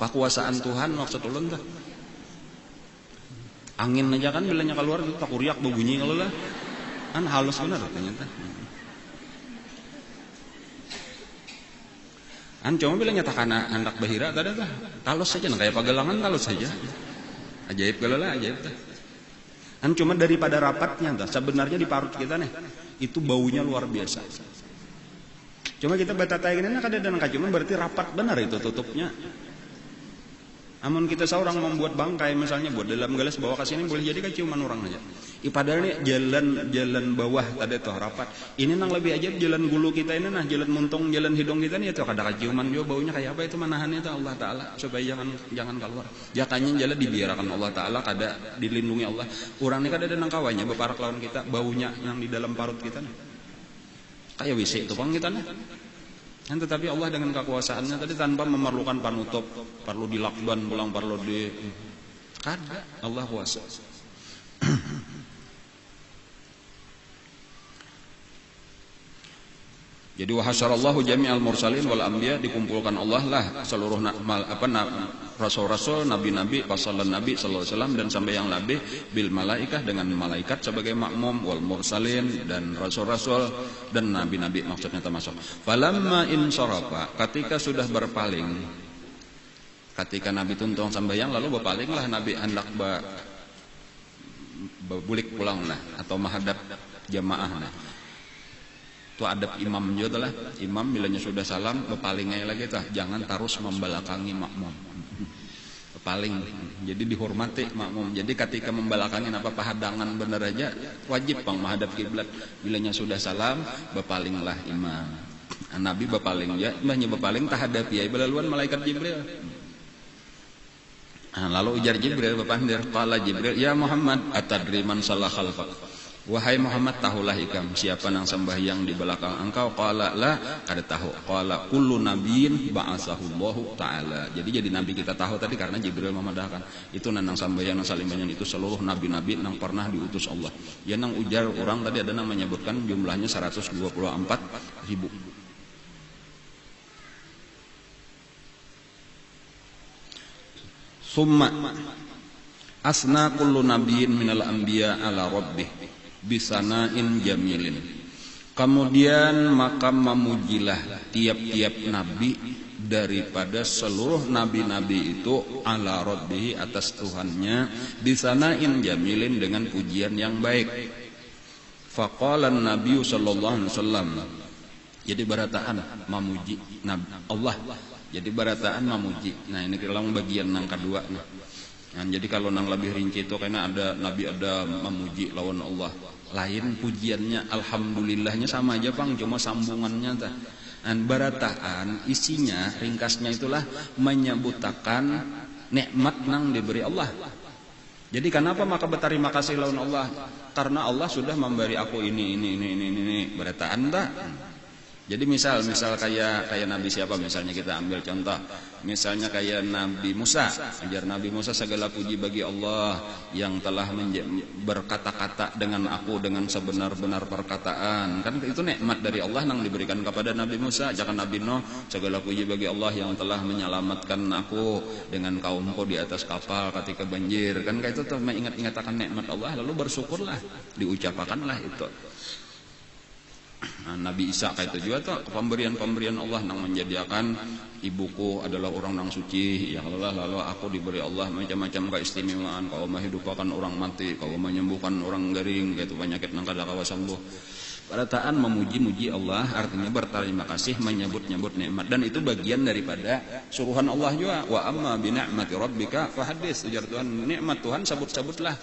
kekuasaan Tuhan maksud ulun tah. Angin aja kan bilanya keluar itu tak kuriak berbunyi kalau lah kan halus benar ternyata. Cuma bilanya tak kana hendak bahira tadi tah talus saja kayak pagelangan talus saja. Ajaib kalau lah ajaib tah. Cuma daripada rapatnya tah sebenarnya di parut kita nih itu baunya luar biasa. Cuma kita batatai gini kada ada nangka cuma berarti rapat benar itu tutupnya. Amun kita seorang membuat bangkai misalnya buat dalam gelas bawa ke sini boleh jadi kan ciuman orang aja. Padahal ini jalan bawah tadi tuh rapat. Ini nang lebih aja jalan gulu kita ini nah jalan muntung jalan hidung kita nih itu kada ciuman juga baunya kayak apa itu manahannya itu Allah Taala supaya jangan keluar. Jakanya jalan dibiarkan Allah Taala kada dilindungi Allah. Orang ini kada ada nang kawanya beparak lawan kita baunya yang di dalam parut kita nih. Kayak WC itu bang kita nih. Tetapi Allah dengan kekuasaannya tadi tanpa memerlukan panutup, perlu dilakban pulang, perlu di kada Allah kuasa. Jadi wahasyarallahu jami'al mursalin wal anbiya dikumpulkan Allah lah seluruh rasul-rasul, nabi-nabi, pasalan nabi sallallahu alaihi wasallam dan sampai yang lebih bil malaikah dengan malaikat sebagai makmum wal mursalin dan rasul-rasul dan nabi-nabi maksudnya termasuk. Falamma insarafa ketika sudah berpaling ketika nabi tuntung sambayang lalu berpalinglah nabi hendak bulik pulang lah atau menghadap jamaah nah. Itu adab imam juga lah. Imam bilanya sudah salam berpalingnya lagi tah jangan terus membelakangi makmum. Berpaling. Jadi dihormati makmum. Jadi ketika membelakangi apa pahadangan bener aja wajib bang menghadap kiblat. Bilanya sudah salam berpalinglah imam. Nabi berpaling ya, imamnya berpaling tahadap ya belaluan malaikat Jibril. Lalu ujar Jibril berpandir qala Jibril ya Muhammad atadri man shalla khalfak. Wahai Muhammad, tahulah ikam siapa nang sembahyang di belakang engkau. Qala la, kada tahu. Qala kullu nabiyyin ba'atsahullahu ta'ala. Jadi nabi kita tahu tadi karena Jibril memadahkan. Itu nang sembahyang nang salimbanyan itu seluruh nabi-nabi nang pernah diutus Allah. Ya nang ujar orang tadi ada nang menyebutkan jumlahnya 124.000. Summa asna kullu nabiyyin minal anbiya ala rabbih bisana'in jamilin. Kemudian maka memujilah tiap-tiap nabi daripada seluruh nabi-nabi itu ala rabbihi atas Tuhannya bisana'in jamilin dengan pujian yang baik. Faqala an-nabiy sallallahu alaihi wasallam. Jadi barataan memuji Allah. Jadi barataan memuji. Nah ini kalau bagian yang kedua. Nah, jadi kalau nang lebih rinci itu karena ada nabi ada memuji lawan Allah. Lain pujiannya alhamdulillahnya sama aja Bang, cuma sambungannya tah. Dan barataan isinya ringkasnya itulah menyebutakan nikmat nang diberi Allah. Jadi kenapa maka berterima kasih lawan Allah? Karena Allah sudah memberi aku ini barataan tak? Jadi misal kayak Nabi siapa misalnya kita ambil contoh. Misalnya kayak Nabi Musa. Ajar Nabi Musa segala puji bagi Allah yang telah berkata-kata dengan aku dengan sebenar-benar perkataan. Kan itu nikmat dari Allah yang diberikan kepada Nabi Musa. Jangan Nabi Nuh, segala puji bagi Allah yang telah menyelamatkan aku dengan kaumku di atas kapal ketika banjir. Kan kayak itu tuh mengingat-ingatkan nikmat Allah lalu bersyukurlah, diucapkanlah itu. Nah, Nabi Isa kayak itu juga tuh pemberian Allah yang menjadikan ibuku adalah orang yang suci. Ya Allah, lalu aku diberi Allah macam-macam keistimewaan. Kau menghidupkan orang mati, kau menyembuhkan orang garing, gitu penyakit nang kada kawa sembuh. Barataan memuji-muji Allah artinya berterima kasih, menyebut-nyebut nikmat, dan itu bagian daripada suruhan Allah juga. Wa amma bi ni'mati rabbika fahaddits. Ujar Tuhan, nikmat Tuhan sebut-sebutlah.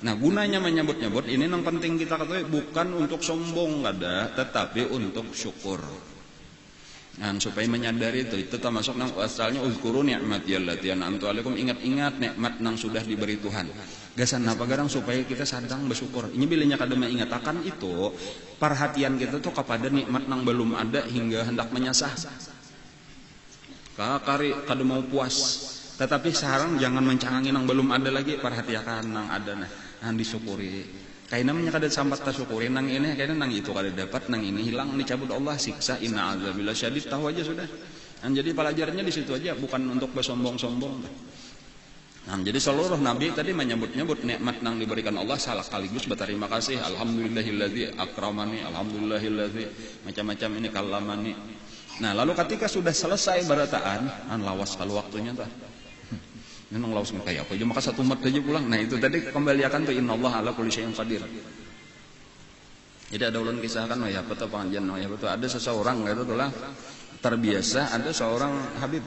Nah, gunanya menyebut-nyebut ini yang penting kita ketahui, bukan untuk sombong kada, tetapi untuk syukur. Nah, supaya menyadari itu termasuk nang asalnya uzkuru ni'mati allati an'amtu alaikum, ingat-ingat nikmat nang sudah diberi Tuhan. Gasan apa garang supaya kita sadang bersyukur. Ini bilanya kada mengingatakan itu perhatian kita tuh kepada nikmat nang belum ada hingga hendak menyasah. Kakari kada mau puas. Tetapi sekarang jangan mencangangi nang belum ada lagi, perhatikan nang ada nang disyukuri. Kayak namanya kada sambat tasyukuri nang ini, kayaknya nang itu kada dapat, nang ini hilang dicabut Allah siksa, inna azabillah syadid, tahu aja sudah. Dan jadi pelajarannya di situ aja, bukan untuk bersombong-sombong. Nah, jadi seluruh nabi tadi menyebut-nyebut nikmat yang diberikan Allah sekaligus berterima kasih. Alhamdulillahilladzi akramani, alhamdulillahilladzi macam-macam ini kalamani. Nah, lalu ketika sudah selesai barataan, lawas kalau waktunya tah. Memang lawas kayak apa aja maka satu mat aja pulang. Nah, itu tadi kembalikan tuh innallaha ala kulli syai'in qadir. Jadi ada ulun kisahkan ya betul pengajian ya betul ada seseorang gitu tuh lah terbiasa ada seorang habib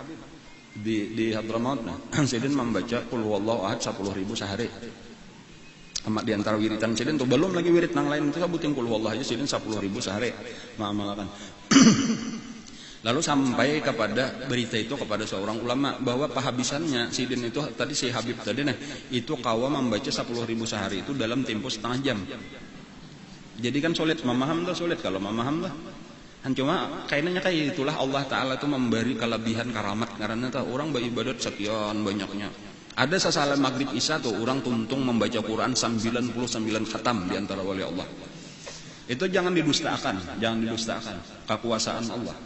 di Hadramaut, Sidin membaca qul huwallahu ahad 10.000 sehari. Amat di antara wiridan Sidin tuh belum lagi wirid nang lain itu sebutin qul huwallahu aja Sidin 10.000 sehari mengamalkan. Lalu sampai kepada berita itu kepada seorang ulama bahwa kehabisannya Sidin itu tadi si Habib tadi itu kawa membaca 10.000 sehari itu dalam tempo setengah jam. Jadi kan sulit memaham tuh, sulit kalau memaham tuh. Cuma kayaknya kayak itulah Allah Ta'ala itu memberi kelebihan karamat karena tuh orang beribadat sekian banyaknya. Ada sesalan maghrib isya tuh orang tuntung membaca Quran 99 khatam di antara wali Allah. Itu jangan didustakan, kekuasaan Allah.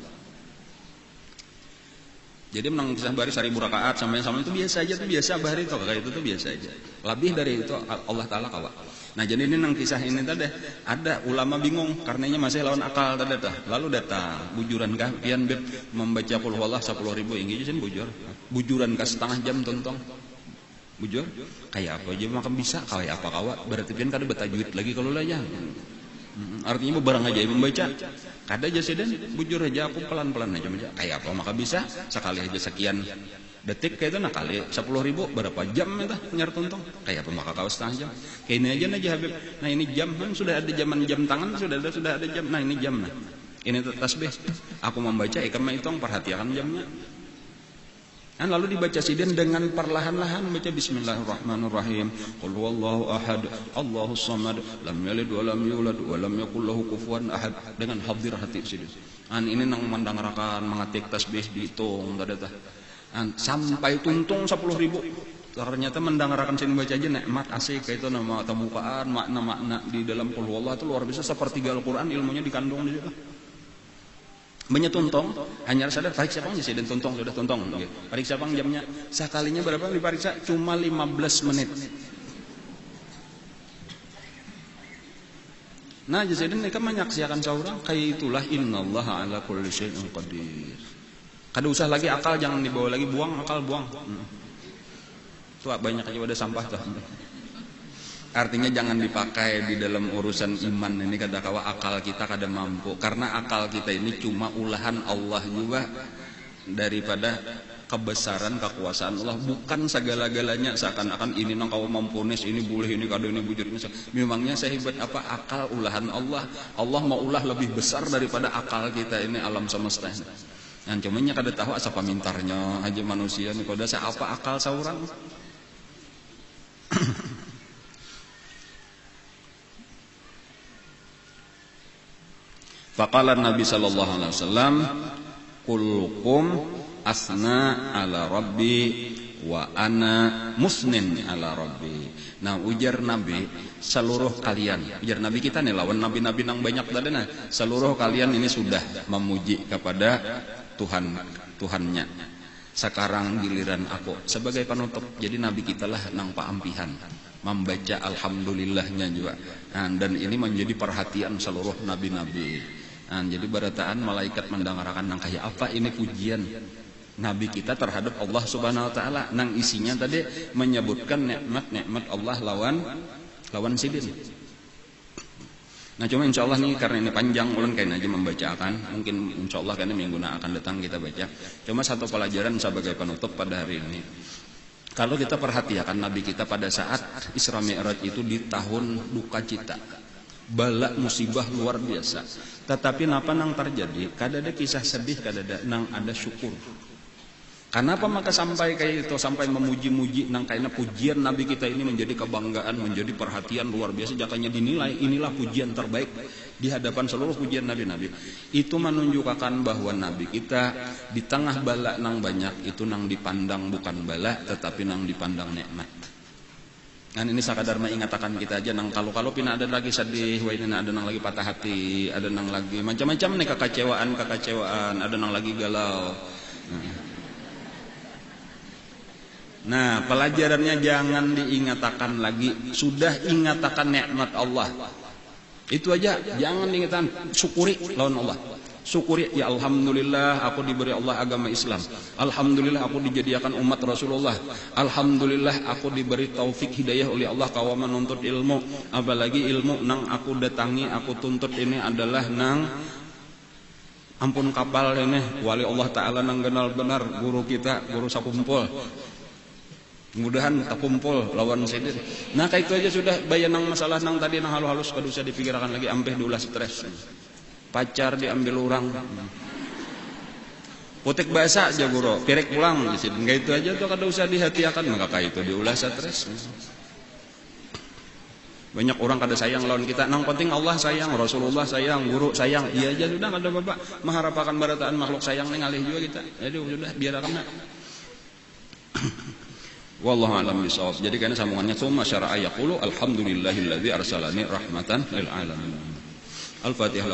Jadi menang kisah bahari 1.000 rakaat sama itu biasa aja tuh, biasa bahari itu kayak itu tuh biasa aja. Lebih dari itu Allah Ta'ala kawa. Nah, jadi ini nang kisah ini tadi ada ulama bingung karenanya masih lawan akal tadi dah. Lalu datang bujuran kah pian beb membaca qul huwallah 10.000 inggih jen bujur. Bujuran kah setengah jam tontong. Bujur kayak apa aja maka bisa kayak apa kawa berarti pian kada bertajwid lagi kalau lah ya. Artinya barang aja membaca. Kada aja Sidin bujur aja aku pelan-pelan aja membaca. Kayak apa maka bisa sekali aja sekian detik kayak itu nah kali 10.000 berapa jam itu nyar tontong kayak apa maka kau setengah jam kayak ini aja Habib. Nah ini jam kan sudah ada zaman jam tangan sudah ada jam. Nah ini jam nah ini tasbih aku membaca ikam hitung perhatikan jamnya. Lalu dibaca sidin dengan perlahan-lahan baca bismillahirrahmanirrahim. Qul huwallahu ahad, Allahus samad, lam yalid wa lam yulad wa lam yakul lahu kufuwan ahad, dengan hadir hati sidin. Ini nang mandangarakan mengatik tasbih dihitung tadi tah. Sampai tuntung 10.000. Ternyata mendangarakan sini baca aja nikmat asik kayak itu nama temukaan makna-makna di dalam qul huwallahu itu luar biasa, sepertiga Al-Qur'an ilmunya dikandung di situ. Banyak tuntong, hanya sadar pariksa pang sih dan tuntong sudah tuntong. Pariksa pang jamnya sekalinya berapa dipariksa? Cuma 15 menit. Nah, jadi mereka menyaksikan seorang kayak itulah innallaha ala kulli syai'in qadir. Kada usah lagi akal, jangan dibawa lagi, buang akal, buang. Tuh banyak aja udah sampah tuh. Artinya jangan dipakai di dalam urusan iman ini, kada kawa akal kita kada mampu, karena akal kita ini cuma ulahan Allah juga daripada kebesaran kekuasaan Allah, bukan segala-galanya. Seakan-akan ini nang kau mampunis, ini boleh, ini kada, ini bujur, ini memangnya sehebat apa akal ulahan Allah. Allah mau ulah lebih besar daripada akal kita ini, alam semesta. Nah, cumanya kada tahu asa pamintarnya aja manusia nih, kada sa apa akal saurang. Faqala Nabi sallallahu alaihi wasallam, kullukum asna ala rabbi wa ana musnin ala rabbi. Nah, ujar Nabi, seluruh kalian, ujar Nabi kita nih lawan nabi-nabi nang banyak dadana, seluruh kalian ini sudah memuji kepada Tuhannya. Sekarang giliran aku sebagai penutup. Jadi Nabi kita lah nang paampihan membaca alhamdulillahnya juga. Dan ini menjadi perhatian seluruh nabi-nabi. Jadi barataan malaikat mendengarkan nang kayak apa ini pujian Nabi kita terhadap Allah Subhanahu Wa Taala, nang isinya tadi menyebutkan nikmat-nikmat Allah lawan sidin. Nah, cuma insya Allah nih karena ini panjang, ulun kain aja membacakan. Mungkin insya Allah karena minggu akan datang kita baca. Cuma satu pelajaran sebagai penutup pada hari ini. Kalau kita perhatikan Nabi kita pada saat Isra Mi'raj itu di tahun duka cita, bala musibah luar biasa. Tetapi napa nang terjadi? Kada ada kisah sedih, kada ada nang ada syukur. Kenapa maka sampai kayak itu, sampai memuji-muji nang kayaknya pujian Nabi kita ini menjadi kebanggaan, menjadi perhatian luar biasa, jakanya dinilai inilah pujian terbaik di hadapan seluruh pujian nabi-nabi. Itu menunjukkan bahwa Nabi kita di tengah bala nang banyak itu nang dipandang bukan bala tetapi nang dipandang nikmat. Dan ini sakadar mengatakan kita aja nang kalau pina ada lagi sedih, wah ini ada nang lagi patah hati, ada nang lagi macam-macam nih kekecewaan, ada nang lagi galau. Nah, pelajarannya jangan diingatakan lagi, sudah ingatakan nikmat Allah. Itu aja, jangan diingatakan, syukuri lawan Allah. Syukuri, ya alhamdulillah aku diberi Allah agama Islam. Alhamdulillah aku dijadikan umat Rasulullah. Alhamdulillah aku diberi taufik hidayah oleh Allah kawa menuntut ilmu. Apalagi ilmu nang aku datangi, aku tuntut ini adalah nang ampun kapal ini wali Allah Ta'ala nang kenal benar guru kita, guru sakumpul. Mudahan tak kumpul lawan sidin. Nah, kayak itu aja sudah bayanang masalah nang tadi nang halus-halus kada usah dipikirkan lagi, ampeh diulah stres. Pacar diambil orang. Putek bahasa aja guru, pirek pulang di sidin. Kayak itu aja tuh kada usah dihati-hatikan, maka kayak itu diulah stres. Banyak orang kada sayang lawan kita, nang penting Allah sayang, Rasulullah sayang, guru sayang. Iya aja sudah kada bapak mengharapkan barataan makhluk sayang ning alih juga kita. Jadi sudah biarkan. Wallahu a'lam bishawab. Jadi karena sambungannya tsumma syara'a yaqulu alhamdulillahilladzi arsalani rahmatan lil alamin. Al-Fatihah.